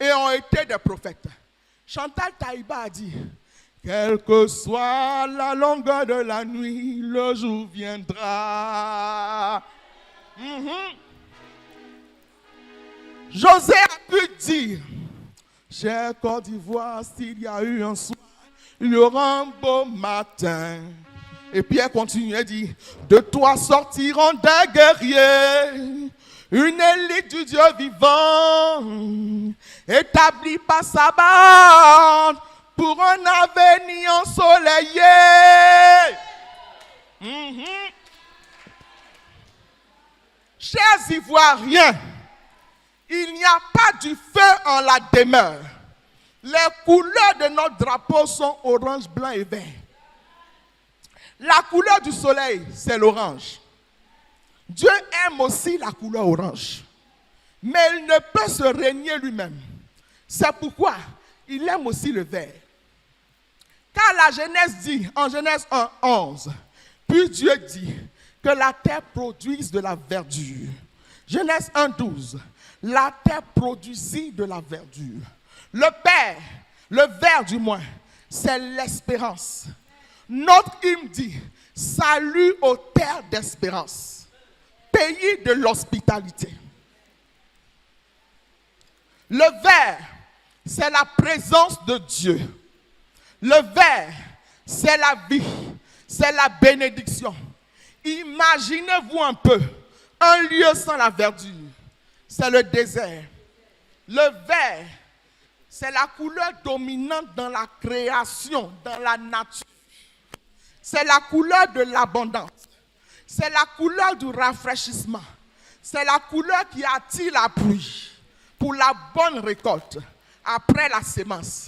et ont été des prophètes. Chantal Taïba a dit, quelle que soit la longueur de la nuit, le jour viendra. José a pu dire, chère Côte d'Ivoire, s'il y a eu un soir, il y aura un beau matin. Et Pierre continue et dit, de toi sortiront des guerriers, une élite du Dieu vivant, établie par sa bande pour un avenir ensoleillé. Chers Ivoiriens, a pas du feu en la demeure. Les couleurs de notre drapeau sont orange, blanc et vert. La couleur du soleil, c'est l'orange. Dieu aime aussi la couleur orange. Mais il ne peut se régner lui-même. C'est pourquoi il aime aussi le vert. Car la Genèse dit, en Genèse 1:11, puis Dieu dit que la terre produise de la verdure. Genèse 1:12, la terre produisit de la verdure. Le Père, le vert du moins, c'est l'espérance. Notre hymne dit, salut aux terres d'espérance, pays de l'hospitalité. Le vert, c'est la présence de Dieu. Le vert, c'est la vie, c'est la bénédiction. Imaginez-vous un peu, un lieu sans la verdure, c'est le désert. Le vert, c'est la couleur dominante dans la création, dans la nature. C'est la couleur de l'abondance. C'est la couleur du rafraîchissement. C'est la couleur qui attire la pluie pour la bonne récolte après la sémence.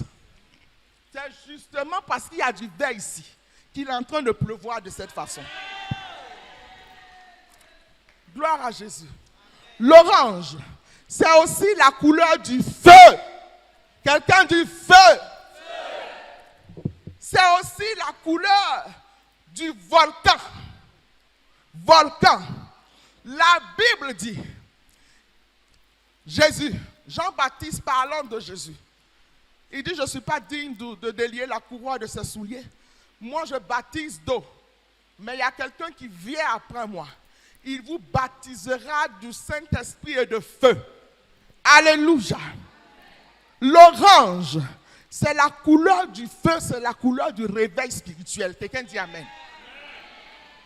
C'est justement parce qu'il y a du vert ici qu'il est en train de pleuvoir de cette façon. Gloire à Jésus. L'orange, c'est aussi la couleur du feu. Quelqu'un du feu. C'est aussi la couleur du volcan. Volcan. La Bible dit, Jésus, Jean-Baptiste parlant de Jésus, il dit, je ne suis pas digne de délier la couronne de ses souliers. Moi, je baptise d'eau. Mais il y a quelqu'un qui vient après moi. Il vous baptisera du Saint-Esprit et de feu. Alléluia. L'orange, c'est la couleur du feu, c'est la couleur du réveil spirituel. Quelqu'un dit amen.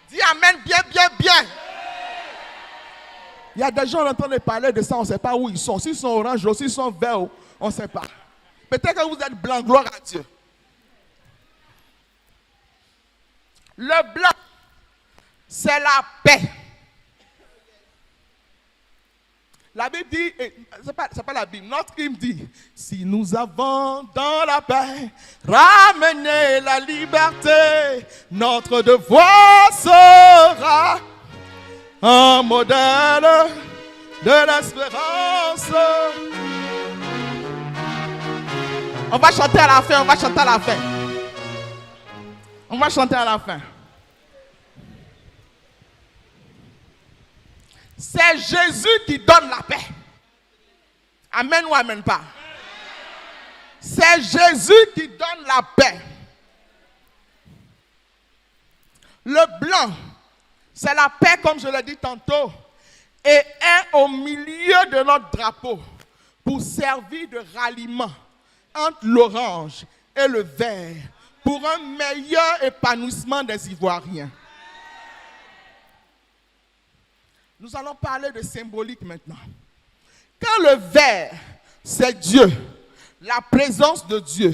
Dis amen bien, bien, bien. Il y a des gens qui entendent parler de ça, on ne sait pas où ils sont. S'ils sont orange, s'ils sont verts, on ne sait pas. Peut-être que vous êtes blanc, gloire à Dieu. Le blanc, c'est la paix. La Bible dit, c'est pas la Bible, notre hymne dit, si nous avons dans la paix ramené la liberté, notre devoir sera un modèle de l'espérance. On va chanter à la fin, on va chanter à la fin. On va chanter à la fin. C'est Jésus qui donne la paix. Amen ou amen pas? C'est Jésus qui donne la paix. Le blanc, c'est la paix comme je l'ai dit tantôt, et est au milieu de notre drapeau pour servir de ralliement entre l'orange et le vert pour un meilleur épanouissement des Ivoiriens. Nous allons parler de symbolique maintenant. Quand le vert, c'est Dieu, la présence de Dieu,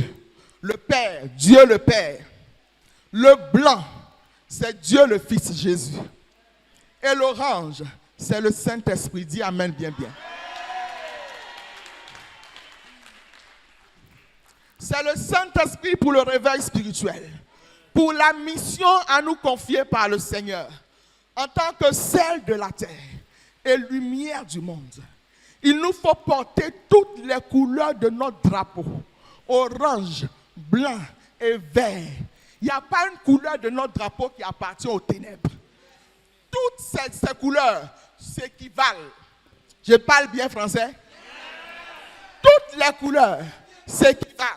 le Père, Dieu le Père. Le blanc, c'est Dieu le Fils Jésus. Et l'orange, c'est le Saint-Esprit. Dis amen bien bien. C'est le Saint-Esprit pour le réveil spirituel, pour la mission à nous confier par le Seigneur. En tant que sel de la terre et lumière du monde, il nous faut porter toutes les couleurs de notre drapeau. Orange, blanc et vert. Il n'y a pas une couleur de notre drapeau qui appartient aux ténèbres. Toutes ces couleurs s'équivalent. Je parle bien français. Toutes les couleurs s'équivalent.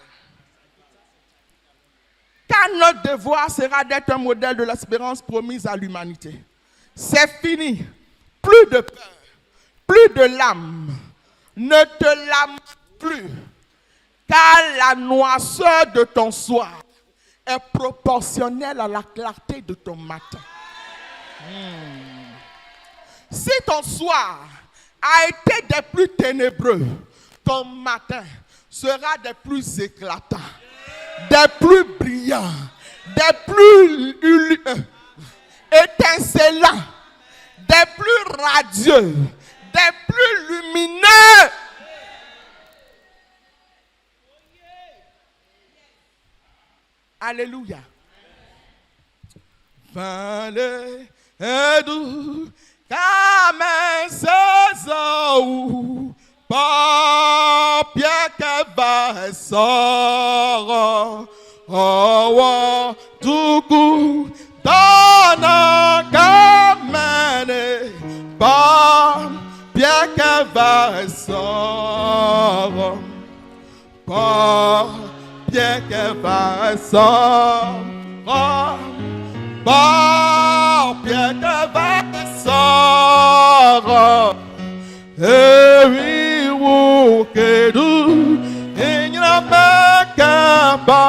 Car notre devoir sera d'être un modèle de l'espérance promise à l'humanité. C'est fini. Plus de peur, plus de larmes. Ne te lamente plus. Car la noirceur de ton soir est proportionnelle à la clarté de ton matin. Si ton soir a été des plus ténébreux, ton matin sera des plus éclatants, des plus brillants, des plus étincelants, des plus radieux, des plus lumineux. Alléluia. Vale edu kame sezou papie que va soro owo tuku dana kamene papie que va soro papie que va soro papie que va soro ewi wo kedu inyra mekaba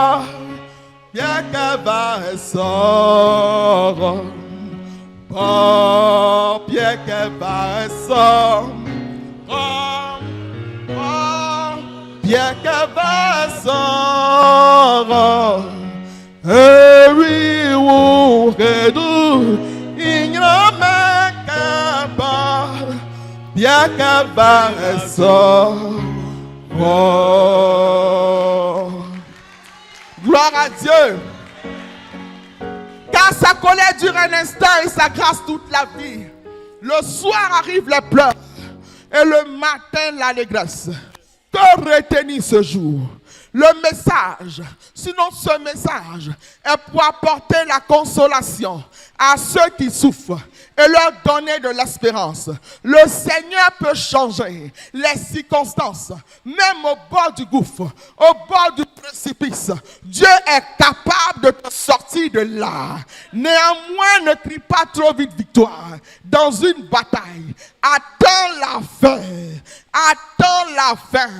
bien que va soro bien que va soro bien que va soro ewi wo kedu inyra mekaba bien que va soro. Gloire à Dieu. Car sa colère dure un instant et sa grâce toute la vie. Le soir arrivent les pleurs et le matin l'allégresse. Que retenir ce jour? Le message, sinon ce message est pour apporter la consolation à ceux qui souffrent et leur donner de l'espérance. Le Seigneur peut changer les circonstances, même au bord du gouffre, au bord du précipice. Dieu est capable de te sortir de là. Néanmoins, ne crie pas trop vite victoire dans une bataille. Attends la fin. Attends la fin.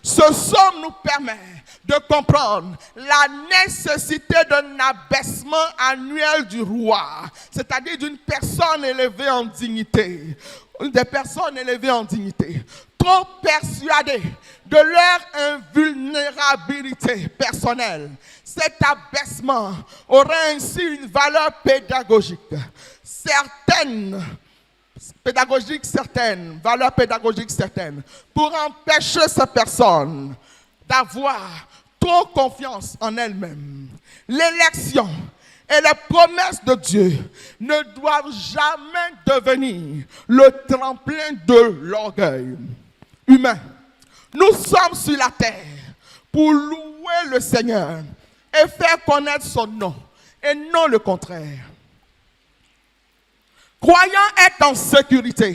Ce somme nous permet de comprendre la nécessité d'un abaissement annuel du roi, c'est-à-dire d'une personne élevée en dignité, des personnes élevées en dignité, trop persuadées de leur invulnérabilité personnelle. Cet abaissement aurait ainsi une valeur pédagogique certaine, valeur pédagogique certaine, pour empêcher ces personnes d'avoir trop confiance en elles-mêmes. L'élection et les promesses de Dieu ne doivent jamais devenir le tremplin de l'orgueil humain. Nous sommes sur la terre pour louer le Seigneur et faire connaître son nom, et non le contraire. Croyant être en sécurité,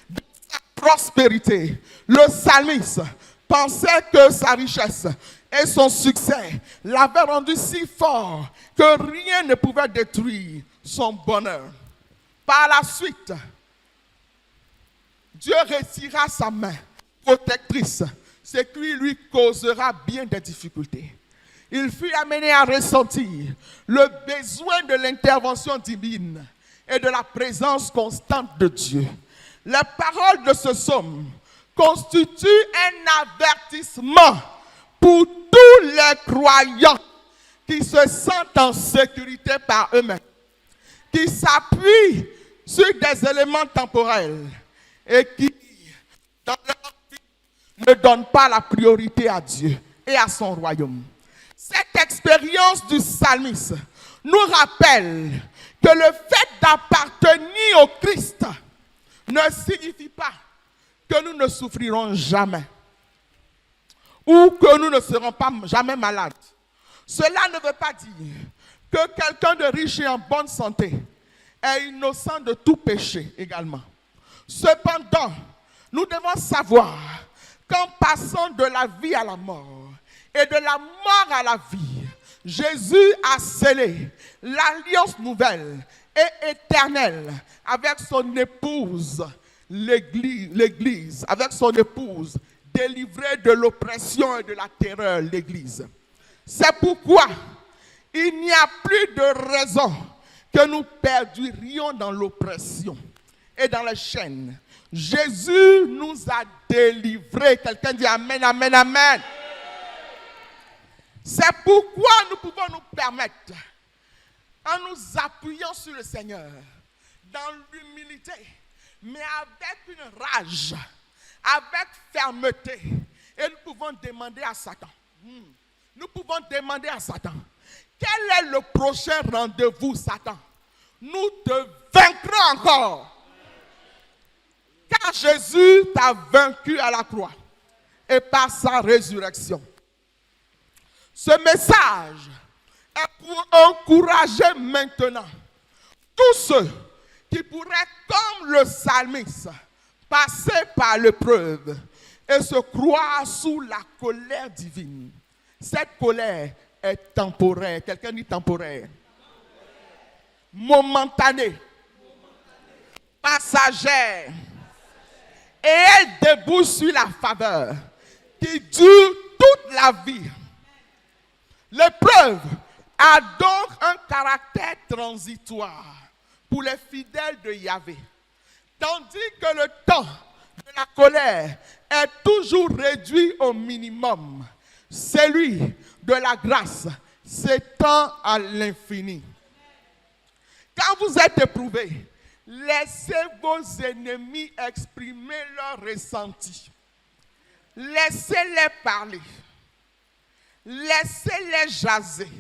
dans sa prospérité, le psalmiste pensait que sa richesse et son succès l'avaient rendu si fort que rien ne pouvait détruire son bonheur. Par la suite, Dieu retira sa main protectrice, ce qui lui causera bien des difficultés. Il fut amené à ressentir le besoin de l'intervention divine et de la présence constante de Dieu. Les paroles de ce psaume constituent un avertissement pour tous les croyants qui se sentent en sécurité par eux-mêmes, qui s'appuient sur des éléments temporels et qui, dans leur vie, ne donnent pas la priorité à Dieu et à son royaume. Cette expérience du psalmiste nous rappelle que le fait d'appartenir au Christ ne signifie pas que nous ne souffrirons jamais ou que nous ne serons pas jamais malades. Cela ne veut pas dire que quelqu'un de riche et en bonne santé est innocent de tout péché également. Cependant, nous devons savoir qu'en passant de la vie à la mort et de la mort à la vie, Jésus a scellé l'alliance nouvelle et éternelle avec son épouse, l'Église, avec son épouse, délivrée de l'oppression et de la terreur, l'Église. C'est pourquoi il n'y a plus de raison que nous perdurions dans l'oppression et dans les chaînes. Jésus nous a délivrés. Quelqu'un dit Amen, Amen, Amen. C'est pourquoi nous pouvons nous permettre, en nous appuyant sur le Seigneur, dans l'humilité, mais avec une rage, avec fermeté, et nous pouvons demander à Satan Nous pouvons demander à Satan, quel est le prochain rendez-vous, Satan? Nous te vaincrons encore. Car Jésus t'a vaincu à la croix et par sa résurrection. Ce message est pour encourager maintenant tous ceux qui pourraient, comme le psalmiste, passer par l'épreuve et se croire sous la colère divine. Cette colère est temporaire. Quelqu'un dit temporaire. Momentanée. Passagère. Et elle débouche sur la faveur qui dure toute la vie. L'épreuve a donc un caractère transitoire pour les fidèles de Yahvé. Tandis que le temps de la colère est toujours réduit au minimum. Celui de la grâce s'étend à l'infini. Quand vous êtes éprouvé, laissez vos ennemis exprimer leurs ressentis. Laissez-les parler. Laissez-les jaser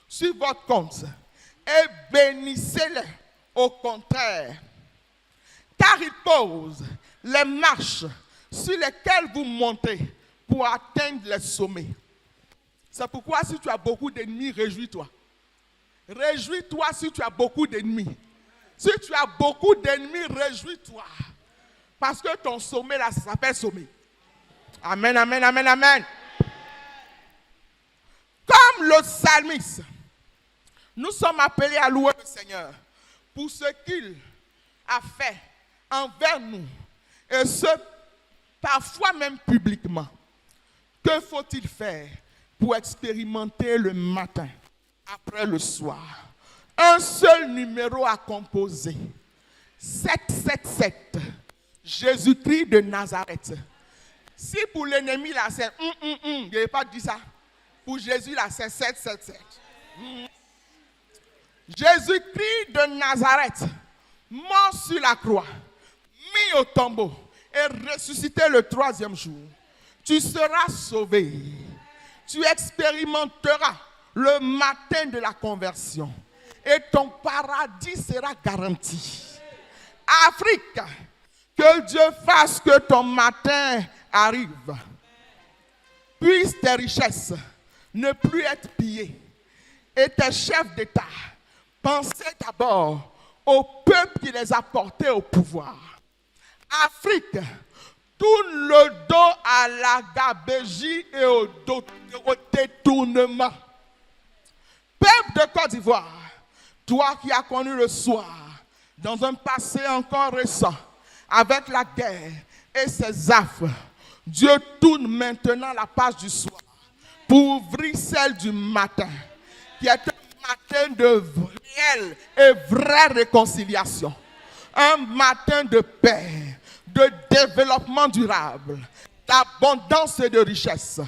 sur votre compte et bénissez-les au contraire. Car ils posent les marches sur lesquelles vous montez pour atteindre les sommets. C'est pourquoi si tu as beaucoup d'ennemis, réjouis-toi. Réjouis-toi si tu as beaucoup d'ennemis. Si tu as beaucoup d'ennemis, réjouis-toi. Parce que ton sommet là, ça s'appelle sommet. Amen, amen, amen, amen. Comme le psalmiste, nous sommes appelés à louer le Seigneur pour ce qu'il a fait envers nous. Et ce, parfois même publiquement. Que faut-il faire pour expérimenter le matin, après le soir? Un seul numéro à composer. 777. Jésus-Christ de Nazareth. Si pour l'ennemi là c'est je n'ai pas dit ça. Pour Jésus là c'est 777. Jésus-Christ de Nazareth, mort sur la croix, mis au tombeau et ressuscité le 3e jour. Tu seras sauvé. Tu expérimenteras le matin de la conversion. Et ton paradis sera garanti. Afrique, que Dieu fasse que ton matin arrive. Puissent tes richesses ne plus être pillées. Et tes chefs d'État, pensez d'abord au peuple qui les a portés au pouvoir. Afrique, tourne le dos à la gabégie et au détournement. Peuple de Côte d'Ivoire, toi qui as connu le soir, dans un passé encore récent, avec la guerre et ses affres, Dieu tourne maintenant la page du soir pour ouvrir celle du matin, qui est un matin de réelle et vraie réconciliation, un matin de paix, de développement durable, d'abondance et de richesse.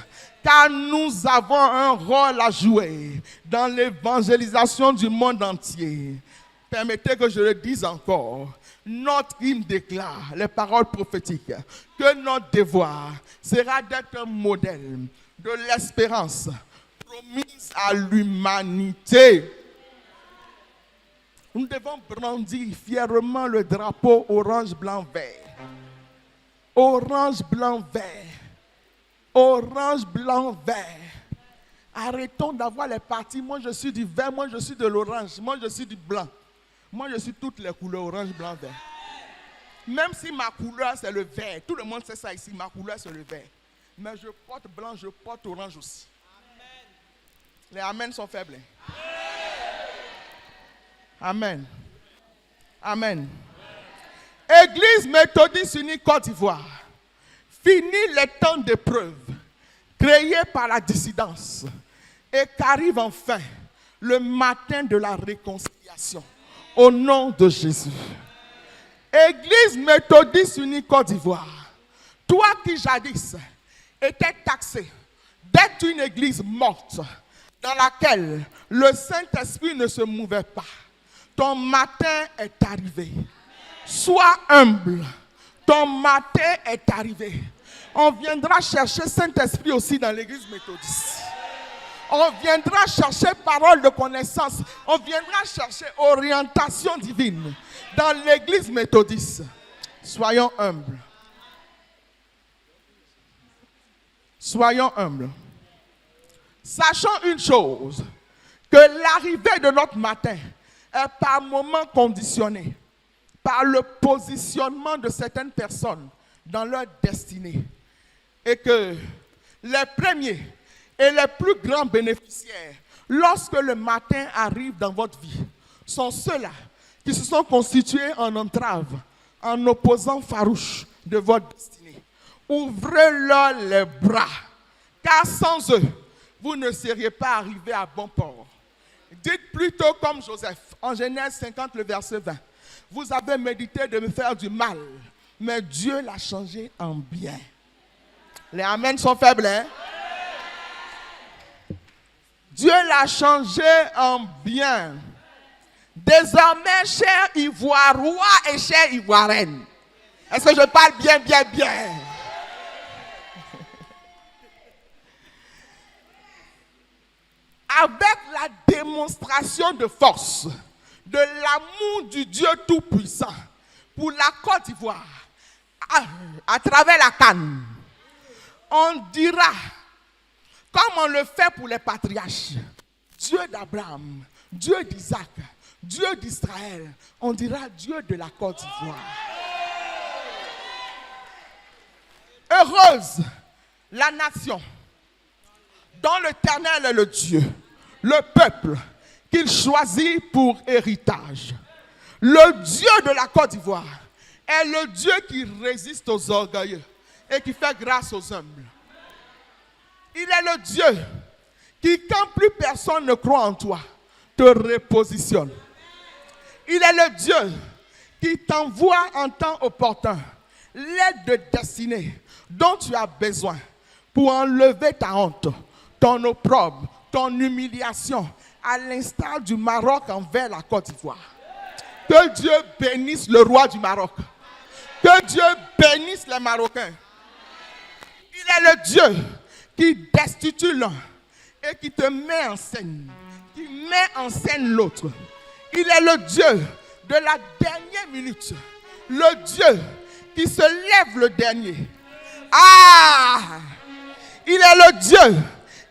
Car nous avons un rôle à jouer dans l'évangélisation du monde entier. Permettez que je le dise encore. Notre hymne déclare les paroles prophétiques que notre devoir sera d'être un modèle de l'espérance promise à l'humanité. Nous devons brandir fièrement le drapeau orange, blanc, vert. Orange, blanc, vert. Orange, blanc, vert. Arrêtons d'avoir les partis. Moi, je suis du vert, moi, je suis de l'orange, moi, je suis du blanc. Moi, je suis toutes les couleurs, orange, blanc, vert. Même si ma couleur, c'est le vert. Tout le monde sait ça ici, ma couleur, c'est le vert. Mais je porte blanc, je porte orange aussi. Amen. Les amen sont faibles. Amen. Amen. Église méthodiste unie Côte d'Ivoire. Fini les temps d'épreuve créés par la dissidence et qu'arrive enfin le matin de la réconciliation au nom de Jésus. Église méthodiste unie Côte d'Ivoire, toi qui jadis étais taxé d'être une église morte dans laquelle le Saint-Esprit ne se mouvait pas, ton matin est arrivé. Sois humble. Ton matin est arrivé. On viendra chercher Saint-Esprit aussi dans l'église méthodiste. On viendra chercher parole de connaissance. On viendra chercher orientation divine dans l'église méthodiste. Soyons humbles. Soyons humbles. Sachons une chose, que l'arrivée de notre matin est par moments conditionnée par le positionnement de certaines personnes dans leur destinée. Et que les premiers et les plus grands bénéficiaires, lorsque le matin arrive dans votre vie, sont ceux-là qui se sont constitués en entrave, en opposant farouche de votre destinée. Ouvrez-leur les bras, car sans eux, vous ne seriez pas arrivés à bon port. Dites plutôt comme Joseph, en Genèse 50, le verset 20. Vous avez médité de me faire du mal, mais Dieu l'a changé en bien. Les amens sont faibles, hein? Dieu l'a changé en bien. Désormais, cher Ivoirois et chère Ivoirienne, est-ce que je parle bien, bien, bien? Avec la démonstration de force de l'amour du Dieu Tout-Puissant pour la Côte d'Ivoire, à travers la Cannes, on dira, comme on le fait pour les patriarches, Dieu d'Abraham, Dieu d'Isaac, Dieu d'Israël, on dira Dieu de la Côte d'Ivoire. Heureuse la nation dont l'Éternel est le Dieu, le peuple qu'il choisit pour héritage. Le Dieu de la Côte d'Ivoire est le Dieu qui résiste aux orgueilleux et qui fait grâce aux humbles. Il est le Dieu qui, quand plus personne ne croit en toi, te repositionne. Il est le Dieu qui t'envoie en temps opportun l'aide de destinée dont tu as besoin pour enlever ta honte, ton opprobre, ton humiliation, à l'instar du Maroc envers la Côte d'Ivoire. Que Dieu bénisse le roi du Maroc. Que Dieu bénisse les Marocains. Il est le Dieu qui destitue l'un et qui te met en scène, qui met en scène l'autre. Il est le Dieu de la dernière minute, le Dieu qui se lève le dernier. Il est le Dieu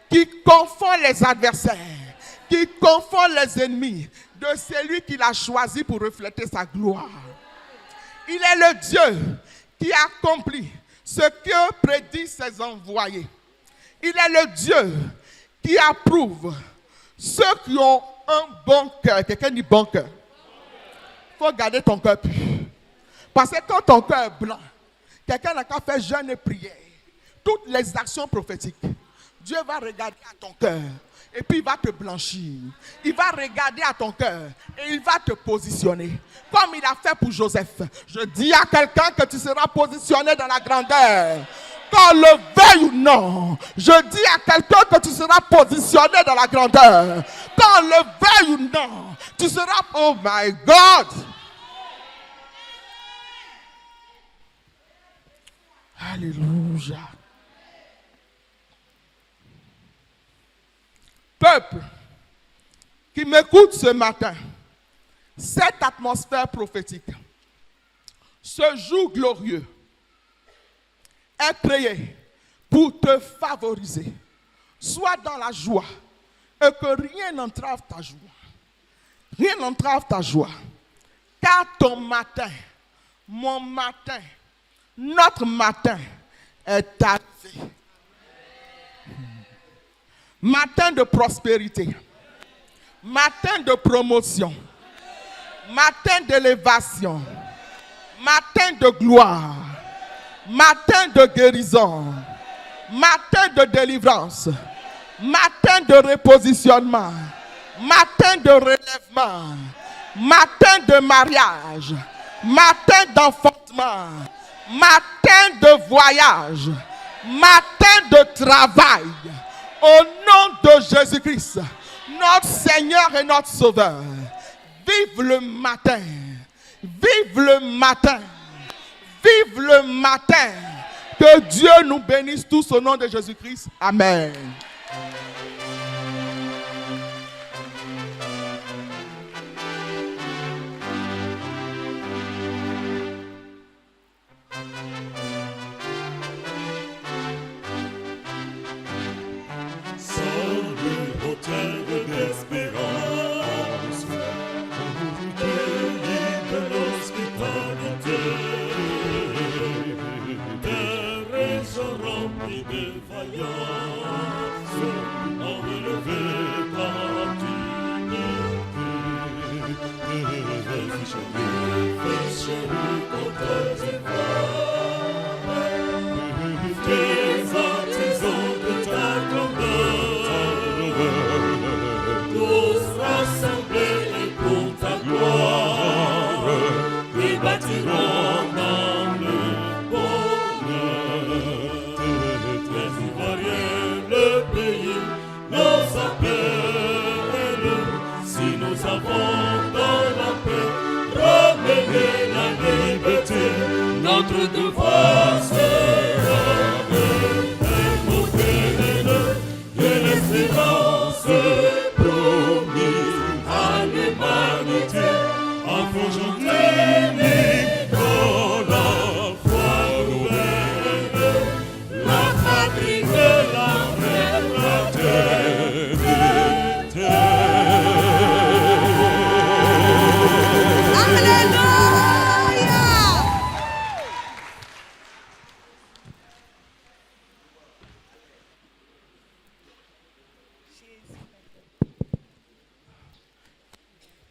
qui confond les adversaires, qui confond les ennemis de celui qu'il a choisi pour refléter sa gloire. Il est le Dieu qui accomplit ce que prédisent ses envoyés. Il est le Dieu qui approuve ceux qui ont un bon cœur. Quelqu'un dit bon cœur. Il faut garder ton cœur pur. Parce que quand ton cœur est blanc, quelqu'un n'a qu'à faire jeûne et prière. Toutes les actions prophétiques, Dieu va regarder à ton cœur et puis il va te blanchir. Il va regarder à ton cœur et il va te positionner. Comme il a fait pour Joseph. Je dis à quelqu'un que tu seras positionné dans la grandeur. Qu'on le veuille ou non. Je dis à quelqu'un que tu seras positionné dans la grandeur. Qu'on le veuille ou non. Tu seras... Oh my God! Alléluia. Peuple qui m'écoute ce matin, cette atmosphère prophétique, ce jour glorieux est créé pour te favoriser. Sois dans la joie et que rien n'entrave ta joie. Rien n'entrave ta joie. Car ton matin, mon matin, notre matin est arrivé. Matin de prospérité, matin de promotion, matin d'élévation, matin de gloire, matin de guérison, matin de délivrance, matin de repositionnement, matin de relèvement, matin de mariage, matin d'enfantement, matin de voyage, matin de travail. Au nom de Jésus-Christ, notre Seigneur et notre Sauveur, vive le matin, vive le matin, vive le matin. Que Dieu nous bénisse tous au nom de Jésus-Christ. Amen.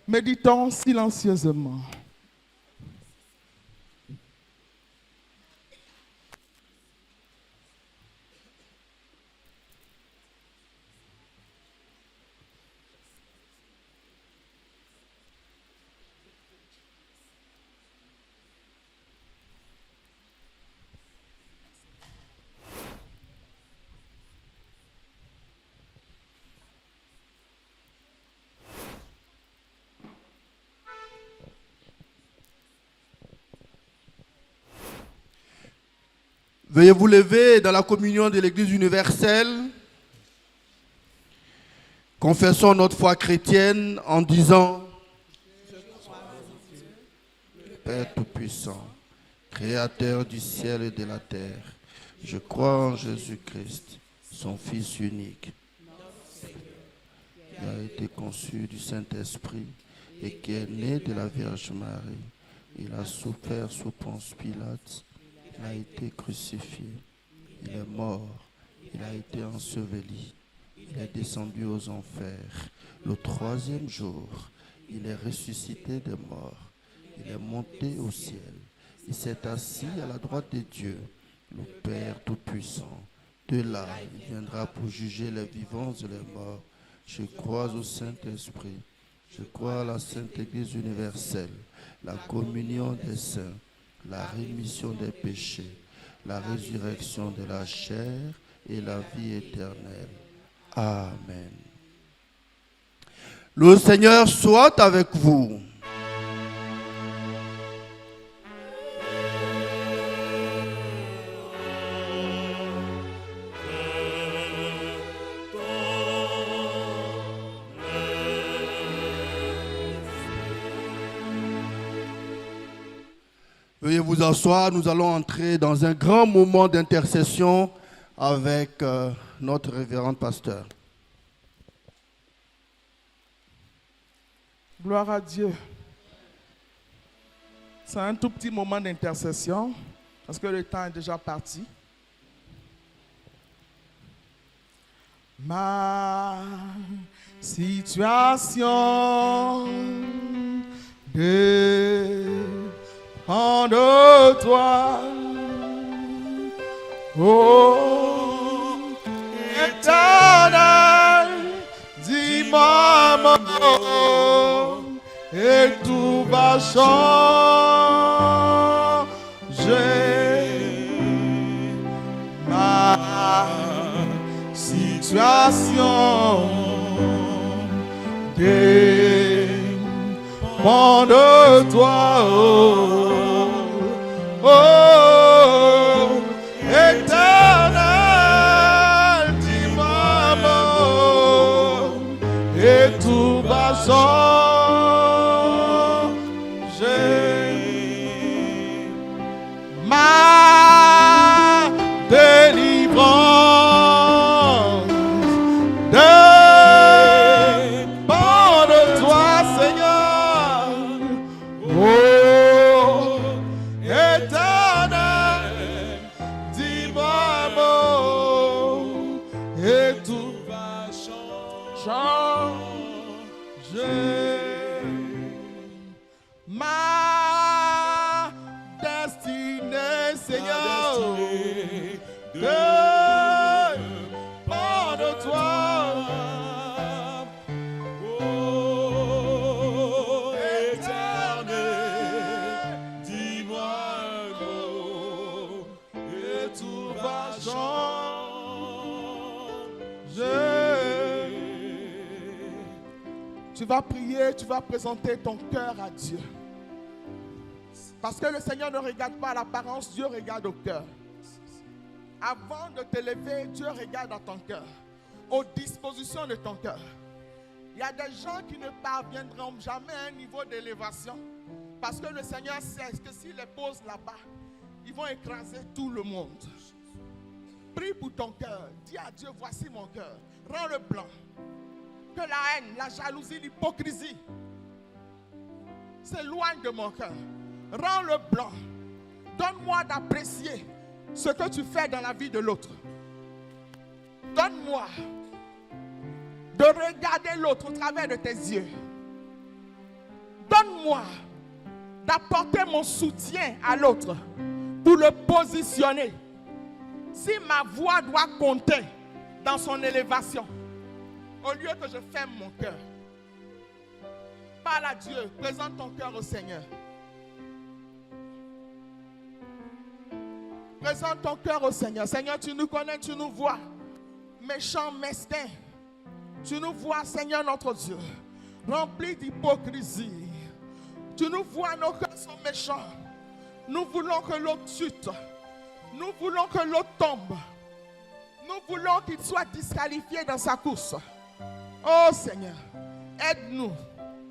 Méditons silencieusement. Veuillez vous lever dans la communion de l'Église universelle. Confessons notre foi chrétienne en disant: Père Tout-Puissant, Créateur du ciel et de la terre, je crois en Jésus-Christ, son Fils unique, qui a été conçu du Saint-Esprit et qui est né de la Vierge Marie. Il a souffert sous Ponce Pilate. Il a été crucifié, il est mort, il a été enseveli, il est descendu aux enfers. Le troisième jour, il est ressuscité des morts, il est monté au ciel, il s'est assis à la droite de Dieu, le Père Tout-Puissant. De là, il viendra pour juger les vivants et les morts. Je crois au Saint-Esprit, je crois à la Sainte Église universelle, la communion des saints, la rémission des péchés, la résurrection de la chair et la vie éternelle. Amen. Le Seigneur soit avec vous. Veuillez vous asseoir, nous allons entrer dans un grand moment d'intercession avec notre révérend pasteur. Gloire à Dieu. C'est un tout petit moment d'intercession parce que le temps est déjà parti. Ma situation dépend de toi, oh Éternel, dis-moi mon nom et tout va changer. Ma situation dépend de toi, oh Éternel, dis-moi mon et tout va changer. Ma délivrance dépend de toi, Seigneur. Oh, Éternel, dis-moi mon et tout va changer. Ma destinée, Seigneur, dépend de toi. Oh, Éternel, dis-moi mon et tout va changer. Tu vas prier, tu vas présenter ton cœur à Dieu. Parce que le Seigneur ne regarde pas l'apparence, Dieu regarde au cœur. Avant de te lever, Dieu regarde à ton cœur, aux dispositions de ton cœur. Il y a des gens qui ne parviendront jamais à un niveau d'élévation parce que le Seigneur sait que s'il les pose là-bas, ils vont écraser tout le monde. Prie pour ton cœur. Dis à Dieu, voici mon cœur. Rends-le blanc. Que la haine, la jalousie, l'hypocrisie s'éloignent de mon cœur. Rends-le blanc. Donne-moi d'apprécier ce que tu fais dans la vie de l'autre. Donne-moi de regarder l'autre au travers de tes yeux. Donne-moi d'apporter mon soutien à l'autre pour le positionner. Si ma voix doit compter dans son élévation, au lieu que je ferme mon cœur, parle à Dieu, présente ton cœur au Seigneur. Présente ton cœur au Seigneur. Seigneur, tu nous connais, tu nous vois. Méchants, mesquins. Tu nous vois, Seigneur notre Dieu, remplis d'hypocrisie. Tu nous vois, nos cœurs sont méchants. Nous voulons que l'autre chute. Nous voulons que l'autre tombe. Nous voulons qu'il soit disqualifié dans sa course. Oh Seigneur, aide-nous.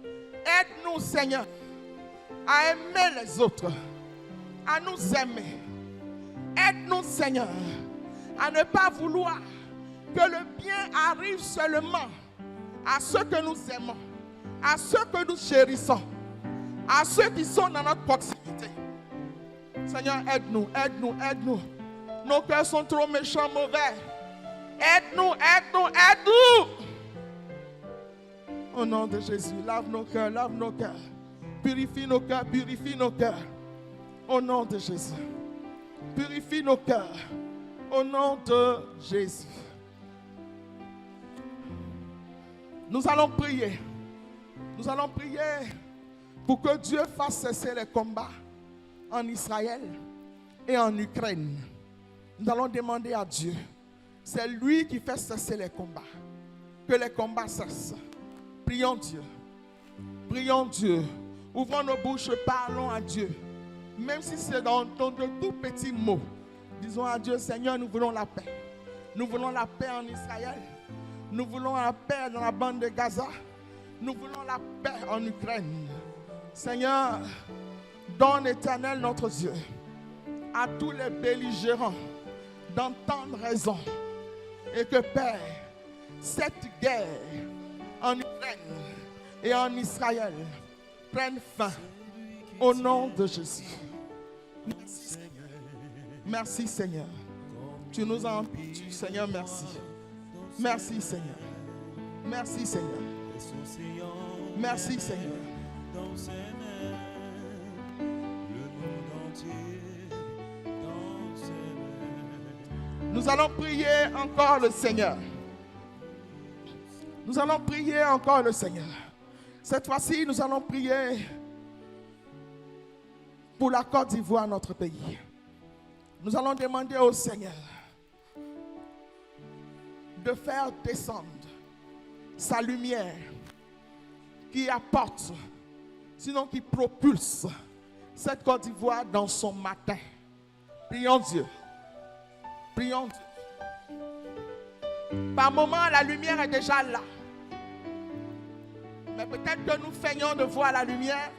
Aide-nous, Seigneur, à aimer les autres, à nous aimer. Aide-nous, Seigneur, à ne pas vouloir que le bien arrive seulement à ceux que nous aimons, à ceux que nous chérissons, à ceux qui sont dans notre proximité. Seigneur, aide-nous, aide-nous, aide-nous. Nos cœurs sont trop méchants, mauvais. Aide-nous, aide-nous, aide-nous. Au nom de Jésus, lave nos cœurs, lave nos cœurs. Purifie nos cœurs, purifie nos cœurs. Au nom de Jésus. Purifie nos cœurs. Au nom de Jésus. Nous allons prier. Nous allons prier pour que Dieu fasse cesser les combats en Israël et en Ukraine. Nous allons demander à Dieu. C'est lui qui fait cesser les combats. Que les combats cessent. Prions Dieu. Prions Dieu. Ouvrons nos bouches, parlons à Dieu. Même si c'est dans de tout petits mots. Disons à Dieu, Seigneur, nous voulons la paix. Nous voulons la paix en Israël. Nous voulons la paix dans la bande de Gaza. Nous voulons la paix en Ukraine. Seigneur, donne éternel notre Dieu à tous les belligérants d'entendre raison. Et que Père, cette guerre en Ukraine et en Israël prenne fin au nom de Jésus. Merci Seigneur. Merci Seigneur. Tu nous as entendu, Seigneur, merci. Merci Seigneur. Merci Seigneur. Merci Seigneur. Nous allons prier encore le Seigneur. Nous allons prier encore le Seigneur. Cette fois-ci, nous allons prier pour la Côte d'Ivoire, notre pays. Nous allons demander au Seigneur de faire descendre sa lumière qui apporte, sinon qui propulse cette Côte d'Ivoire dans son matin. Prions Dieu. Prions Dieu. Par moments, la lumière est déjà là. Mais peut-être que nous feignons de voir la lumière.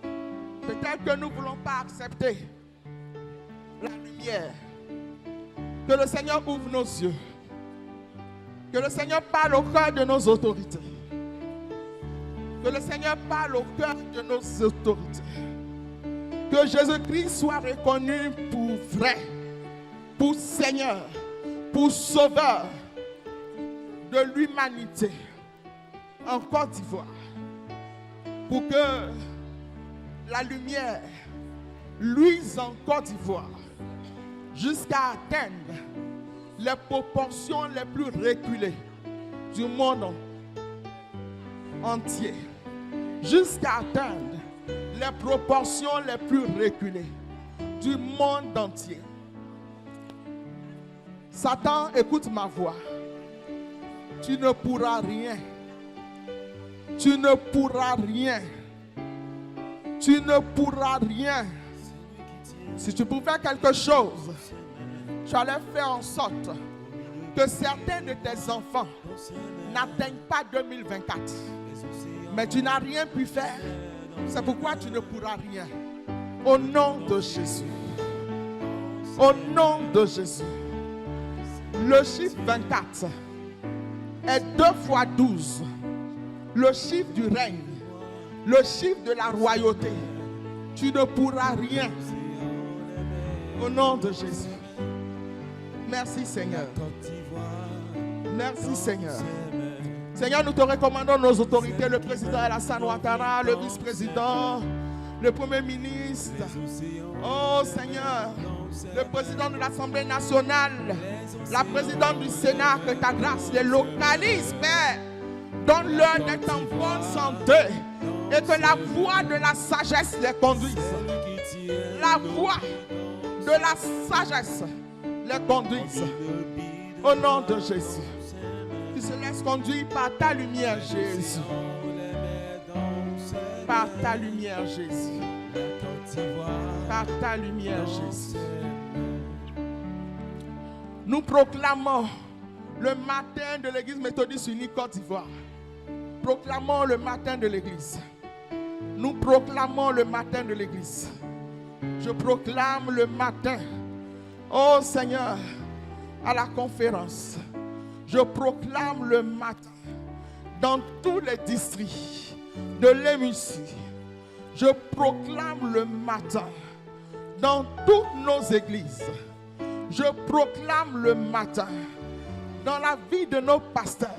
Peut-être que nous ne voulons pas accepter la lumière. Que le Seigneur ouvre nos yeux. Que le Seigneur parle au cœur de nos autorités. Que le Seigneur parle au cœur de nos autorités. Que Jésus-Christ soit reconnu pour vrai, pour Seigneur, pour Sauveur de l'humanité en Côte d'Ivoire. Pour que la lumière luise en Côte d'Ivoire jusqu'à atteindre les proportions les plus reculées du monde entier. Jusqu'à atteindre les proportions les plus reculées du monde entier. Satan, écoute ma voix. Tu ne pourras rien. Tu ne pourras rien. Tu ne pourras rien. Si tu pouvais quelque chose, tu allais faire en sorte que certains de tes enfants n'atteignent pas 2024. Mais tu n'as rien pu faire. C'est pourquoi tu ne pourras rien. Au nom de Jésus. Au nom de Jésus. Le chiffre 24 est 2 fois 12. Le chiffre du règne. Le chiffre de la royauté. Tu ne pourras rien. Au nom de Jésus. Merci Seigneur. Merci Seigneur. Seigneur, nous te recommandons nos autorités, le président Alassane Ouattara, le vice-président, le premier ministre. Oh Seigneur, le président de l'Assemblée nationale, la présidente du Sénat, que ta grâce les localise, Père. Donne-leur d'être en bonne santé et que la voix de la sagesse les conduise. La voix de la sagesse les conduise. Au nom de Jésus. Qui se laisse conduire par ta lumière, Jésus. Par ta lumière, Jésus. Par ta lumière, Jésus. Nous proclamons le matin de l'Église méthodiste unie Côte d'Ivoire. Proclamons le matin de l'Église. Nous proclamons le matin de l'Église. Je proclame le matin. Oh Seigneur, à la conférence. Je proclame le matin dans tous les districts de l'Émussie. Je proclame le matin dans toutes nos églises. Je proclame le matin dans la vie de nos pasteurs.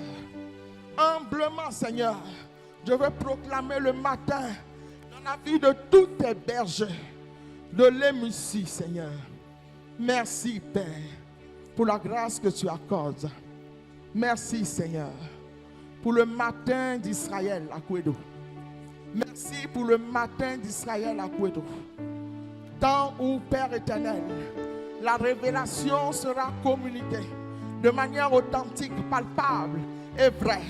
Humblement, Seigneur, je veux proclamer le matin dans la vie de tous tes bergers de l'Émussie, Seigneur. Merci, Père, pour la grâce que tu accordes. Merci, Seigneur, pour le matin d'Israël à Kouédo. Merci pour le matin d'Israël à Kouédo. Tant où, Père éternel, la révélation sera communiquée de manière authentique, palpable et vraie.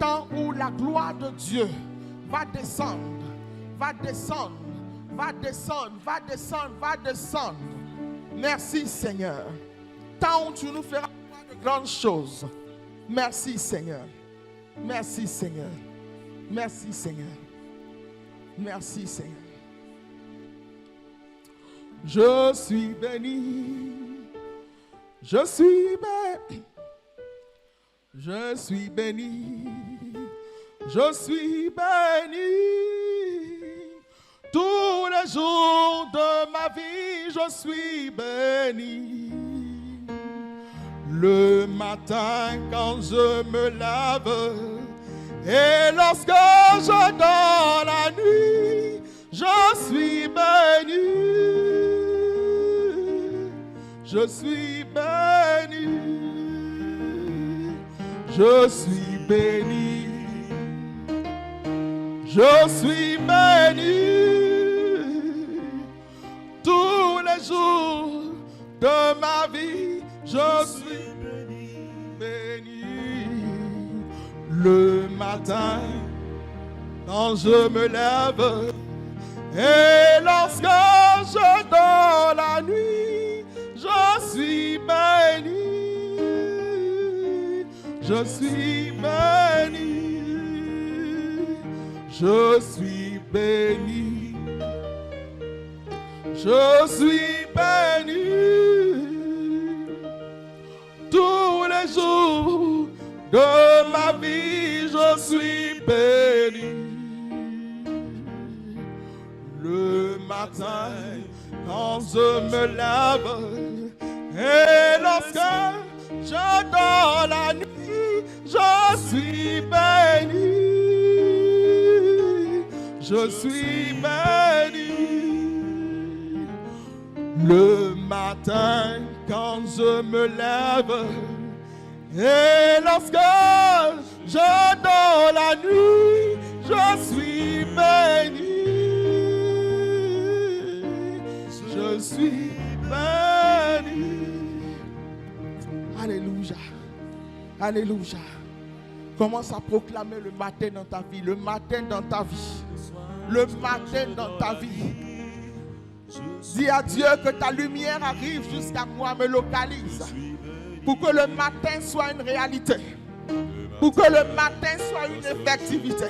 Tant où la gloire de Dieu va descendre, va descendre, va descendre, va descendre, va descendre. Merci, Seigneur. Tant où tu nous feras de grandes choses. Merci, Seigneur. Merci, Seigneur. Merci, Seigneur. Merci, Seigneur. Je suis béni. Je suis béni. Je suis béni. Je suis béni. Tous les jours de ma vie, je suis béni. Le matin quand je me lave et lorsque je dors la nuit, je suis béni. Je suis béni. Je suis béni. Je suis béni. Tous les jours de ma vie, je suis béni. Le matin, quand je me lève, et lorsque je dors la nuit, je suis béni. Je suis béni. Je suis béni. Je suis béni. Tous les jours de ma vie, je suis béni. Le matin, quand je me lève, et lorsque je dors la nuit, je suis béni. Je suis béni. Le matin, quand je me lève, et lorsque je dors la nuit, je suis béni. Je suis béni. Alléluia. Alléluia. Commence à proclamer le matin dans ta vie, le matin dans ta vie, le matin dans ta vie. Dis à Dieu que ta lumière arrive jusqu'à moi, me localise. Pour que le matin soit une réalité. Pour que le matin soit une effectivité.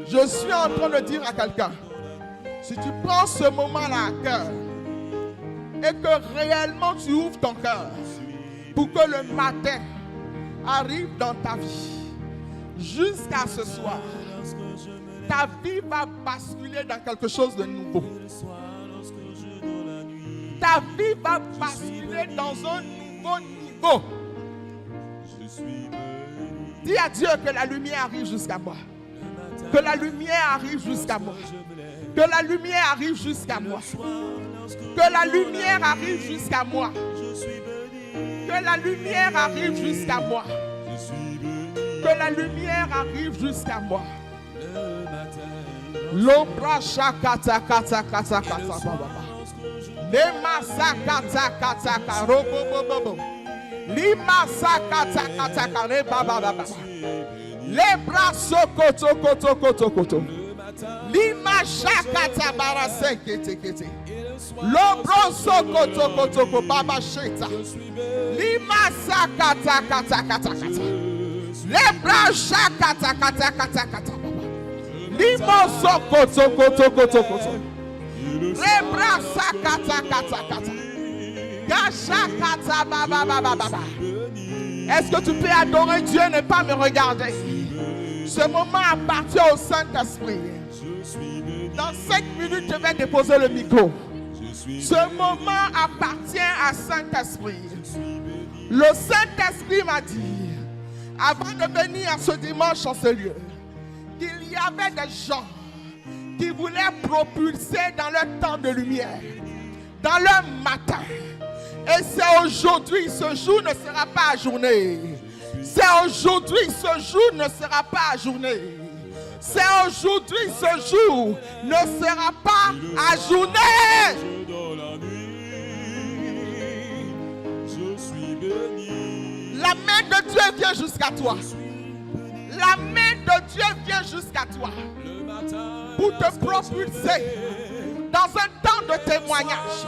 Je suis en train de dire à quelqu'un, si tu prends ce moment-là à cœur et que réellement tu ouvres ton cœur pour que le matin arrive dans ta vie, jusqu'à ce soir, ta vie va basculer dans quelque chose de nouveau. Ta vie va basculer dans un nouveau niveau. Dis à Dieu que la lumière arrive jusqu'à moi. Que la lumière arrive jusqu'à moi. Que la lumière arrive jusqu'à moi. Que la lumière arrive jusqu'à moi. Que la lumière arrive jusqu'à moi. Que la lumière arrive jusqu'à moi. L'ombra shakata kata kata kata baba. Lema sakata kata karo bobo. Lima sakata kata kare baba baba. Les bras sokoto koto koto koto. Lima shakata barase kete kete. L'ombro sokoto koto koto baba sheta. Lima sakata kata kata kata. Les bras shakata kata kata kata baba. Lima sokoto koto koto koto. Les bras sakata kata kata. Gashakata baba baba baba. Est-ce que tu peux adorer Dieu et ne pas me regarder? Ce moment appartient au Saint-Esprit. Dans 5 minutes, je vais déposer le micro. Ce moment appartient à Saint-Esprit. Le Saint-Esprit m'a dit, avant de venir à ce dimanche en ce lieu, qu'il y avait des gens qui voulaient propulser dans leur temps de lumière, dans leur matin. Et c'est aujourd'hui, ce jour ne sera pas ajourné. C'est aujourd'hui, ce jour ne sera pas ajourné. C'est aujourd'hui, ce jour ne sera pas ajourné. La main de Dieu vient jusqu'à toi. La main de Dieu vient jusqu'à toi pour te propulser dans un temps de témoignage.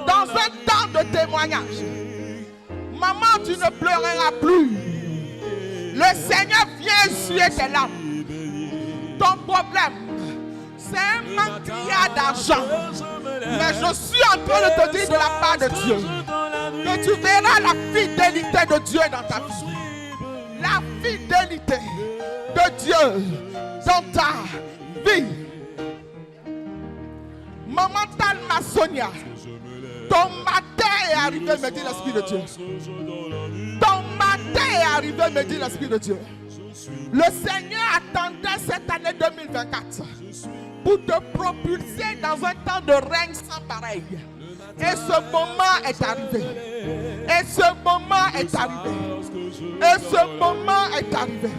Dans un temps de témoignage. Maman, tu ne pleureras plus. Le Seigneur vient essuyer tes larmes. Ton problème, c'est un manque d'argent. Mais je suis en train de te dire de la part de Dieu que tu verras la fidélité de Dieu dans ta vie. La fidélité de Dieu dans ta vie. Maman Talma Sonia, ton matin est arrivé, me dit l'Esprit de Dieu. Ton matin est arrivé, me dit l'Esprit de Dieu. Le Seigneur attendait cette année 2024 pour te propulser dans un temps de règne sans pareil. Et ce moment est arrivé. Et ce moment est arrivé. Et ce moment est arrivé.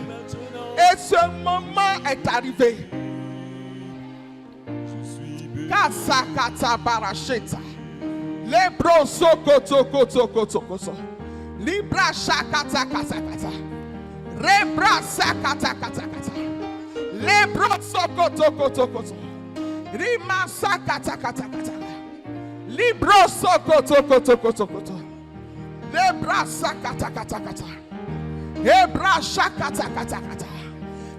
Et ce moment est arrivé. Kasa kata barasheta. Lebro sokoto koto koto koto. Libra shakata kata kata. Rebra sakata kata kata. Lebro sokoto koto koto. Rima sakata kata kata. Libro sokoto koto koto koto. Lebra sakata kata kata. Ebra shakata kata kata.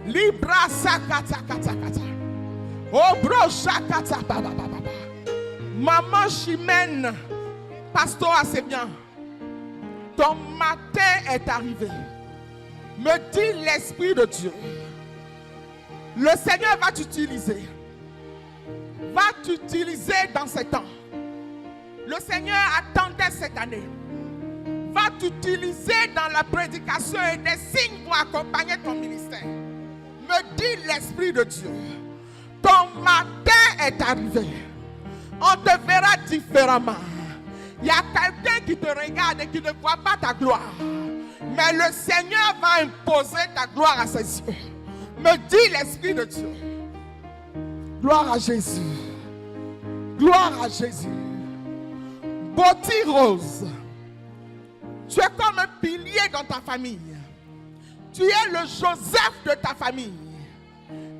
Libra sakata kata kata. Obro shakata baba baba. Maman Chimène, pasteur assez bien. Ton matin est arrivé. Me dit l'Esprit de Dieu. Le Seigneur va t'utiliser. Va t'utiliser dans ces temps. Le Seigneur attendait cette année. Va t'utiliser dans la prédication et des signes pour accompagner ton ministère. Me dit l'Esprit de Dieu. Ton matin est arrivé. On te verra différemment. Il y a quelqu'un qui te regarde et qui ne voit pas ta gloire. Mais le Seigneur va imposer ta gloire à ses yeux. Me dit l'Esprit de Dieu. Gloire à Jésus. Gloire à Jésus. Beauty Rose. Tu es comme un pilier dans ta famille. Tu es le Joseph de ta famille.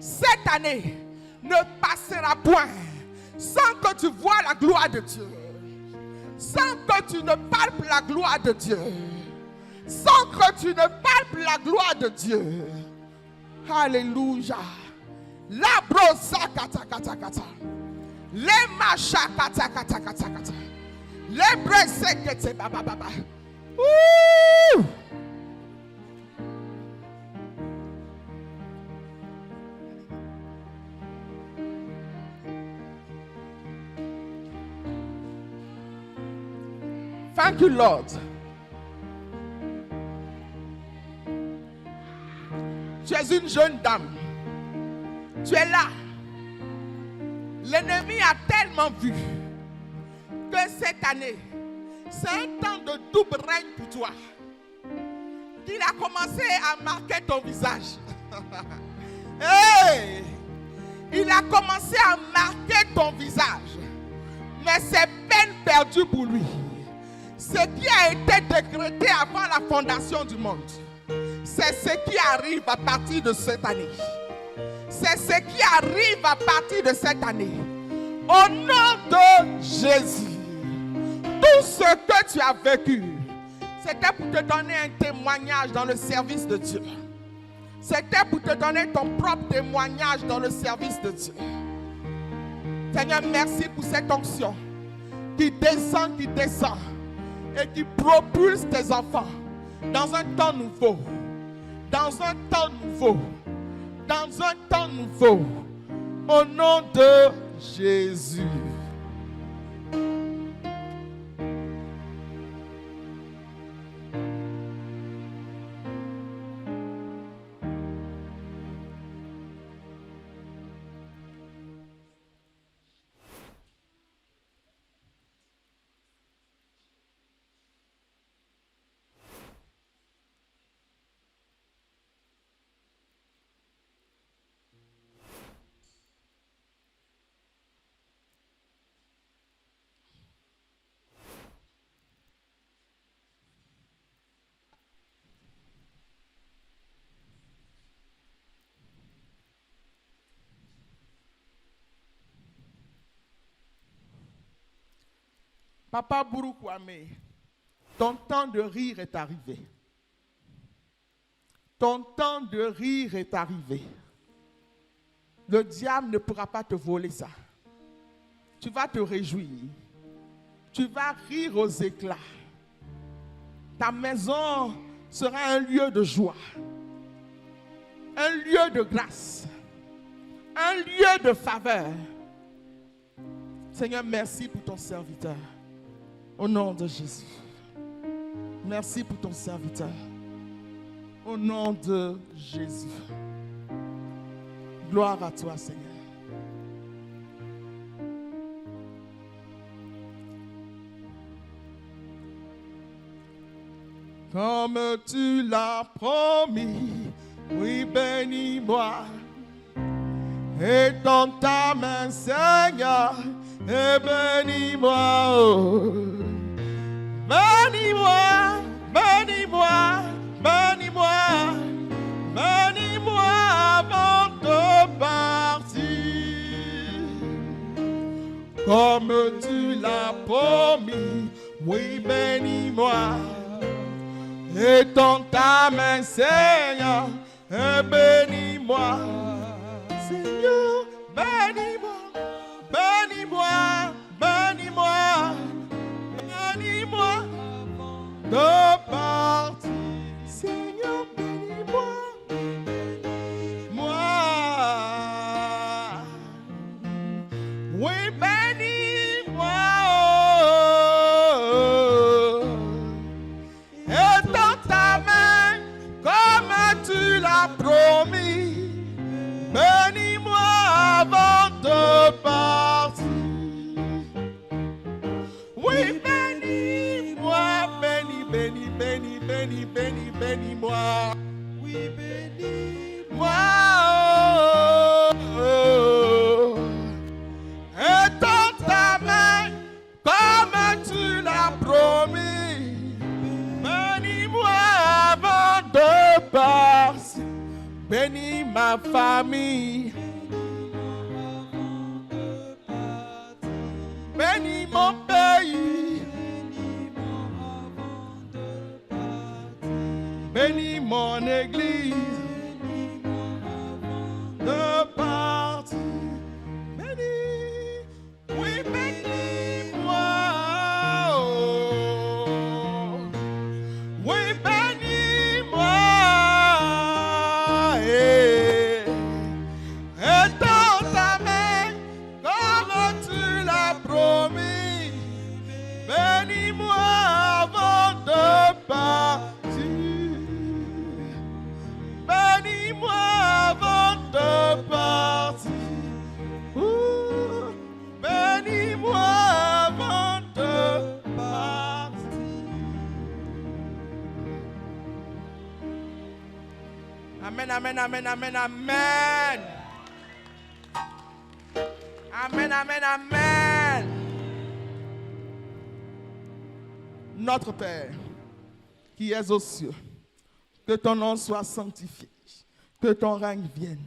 Cette année ne passera point sans que tu vois la gloire de Dieu. Sans que tu ne palpes la gloire de Dieu. Sans que tu ne palpes la gloire de Dieu. Alléluia. La brosa kata kata kata. Les macha kata kata kata kata. Les bresse kete baba baba. Ouh! Thank you, Lord. Tu es une jeune dame. Tu es là. L'ennemi a tellement vu que cette année, c'est un temps de double règne pour toi. Il a commencé à marquer ton visage. Hey! Il a commencé à marquer ton visage. Mais c'est peine perdue pour lui. Ce qui a été décrété avant la fondation du monde, c'est ce qui arrive à partir de cette année. C'est ce qui arrive à partir de cette année. Au nom de Jésus, tout ce que tu as vécu, c'était pour te donner un témoignage dans le service de Dieu. C'était pour te donner ton propre témoignage dans le service de Dieu. Seigneur, merci pour cette onction qui descend et qui propulse tes enfants dans un temps nouveau. Dans un temps nouveau. Dans un temps nouveau. Au nom de Jésus. Papa Bourou-Kwame, ton temps de rire est arrivé. Ton temps de rire est arrivé. Le diable ne pourra pas te voler ça. Tu vas te réjouir. Tu vas rire aux éclats. Ta maison sera un lieu de joie. Un lieu de grâce. Un lieu de faveur. Seigneur, merci pour ton serviteur. Au nom de Jésus. Merci pour ton serviteur. Au nom de Jésus. Gloire à toi, Seigneur. Comme tu l'as promis, oui, bénis-moi. Étends ta main, Seigneur, et bénis-moi. Oh. Bénis-moi, bénis-moi, bénis-moi, bénis-moi avant de partir. Comme tu l'as promis, oui, bénis-moi. Étends ta main, Seigneur, et bénis-moi. Seigneur, bénis-moi, bénis-moi, bénis-moi, bénis-moi de partir. Seigneur, bénis-moi, moi. Oui, bénis-moi. Étends ta main comme tu l'as promis. Bénis-moi avant de partir. Oui, bénis-moi, bénis, bénis, bénis, bénis, bénis, bénis-moi. Oui, bénis-moi. Oh, oh. Étends ta main comme tu l'as promis. Bénis-moi avant de partir. Bénis ma famille. Bénis mon pays. Bénis mon église. De partir. Bénis. Oui, bénis-moi. Oh. Oui, bénis-moi. Étends ta main comme tu l'as promis. Bénis-moi avant de partir. Amen, amen, amen, amen, amen. Amen, amen, amen. Notre Père, qui es aux cieux, que ton nom soit sanctifié, que ton règne vienne,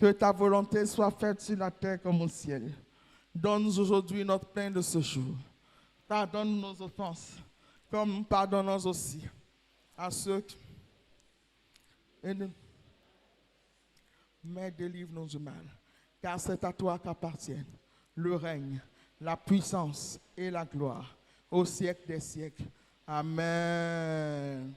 que ta volonté soit faite sur la terre comme au ciel. Donne-nous aujourd'hui notre pain de ce jour. Pardonne nos offenses, comme nous pardonnons aussi à ceux qui... Mais délivre-nous du mal, car c'est à toi qu'appartiennent le règne, la puissance et la gloire au siècle des siècles. Amen.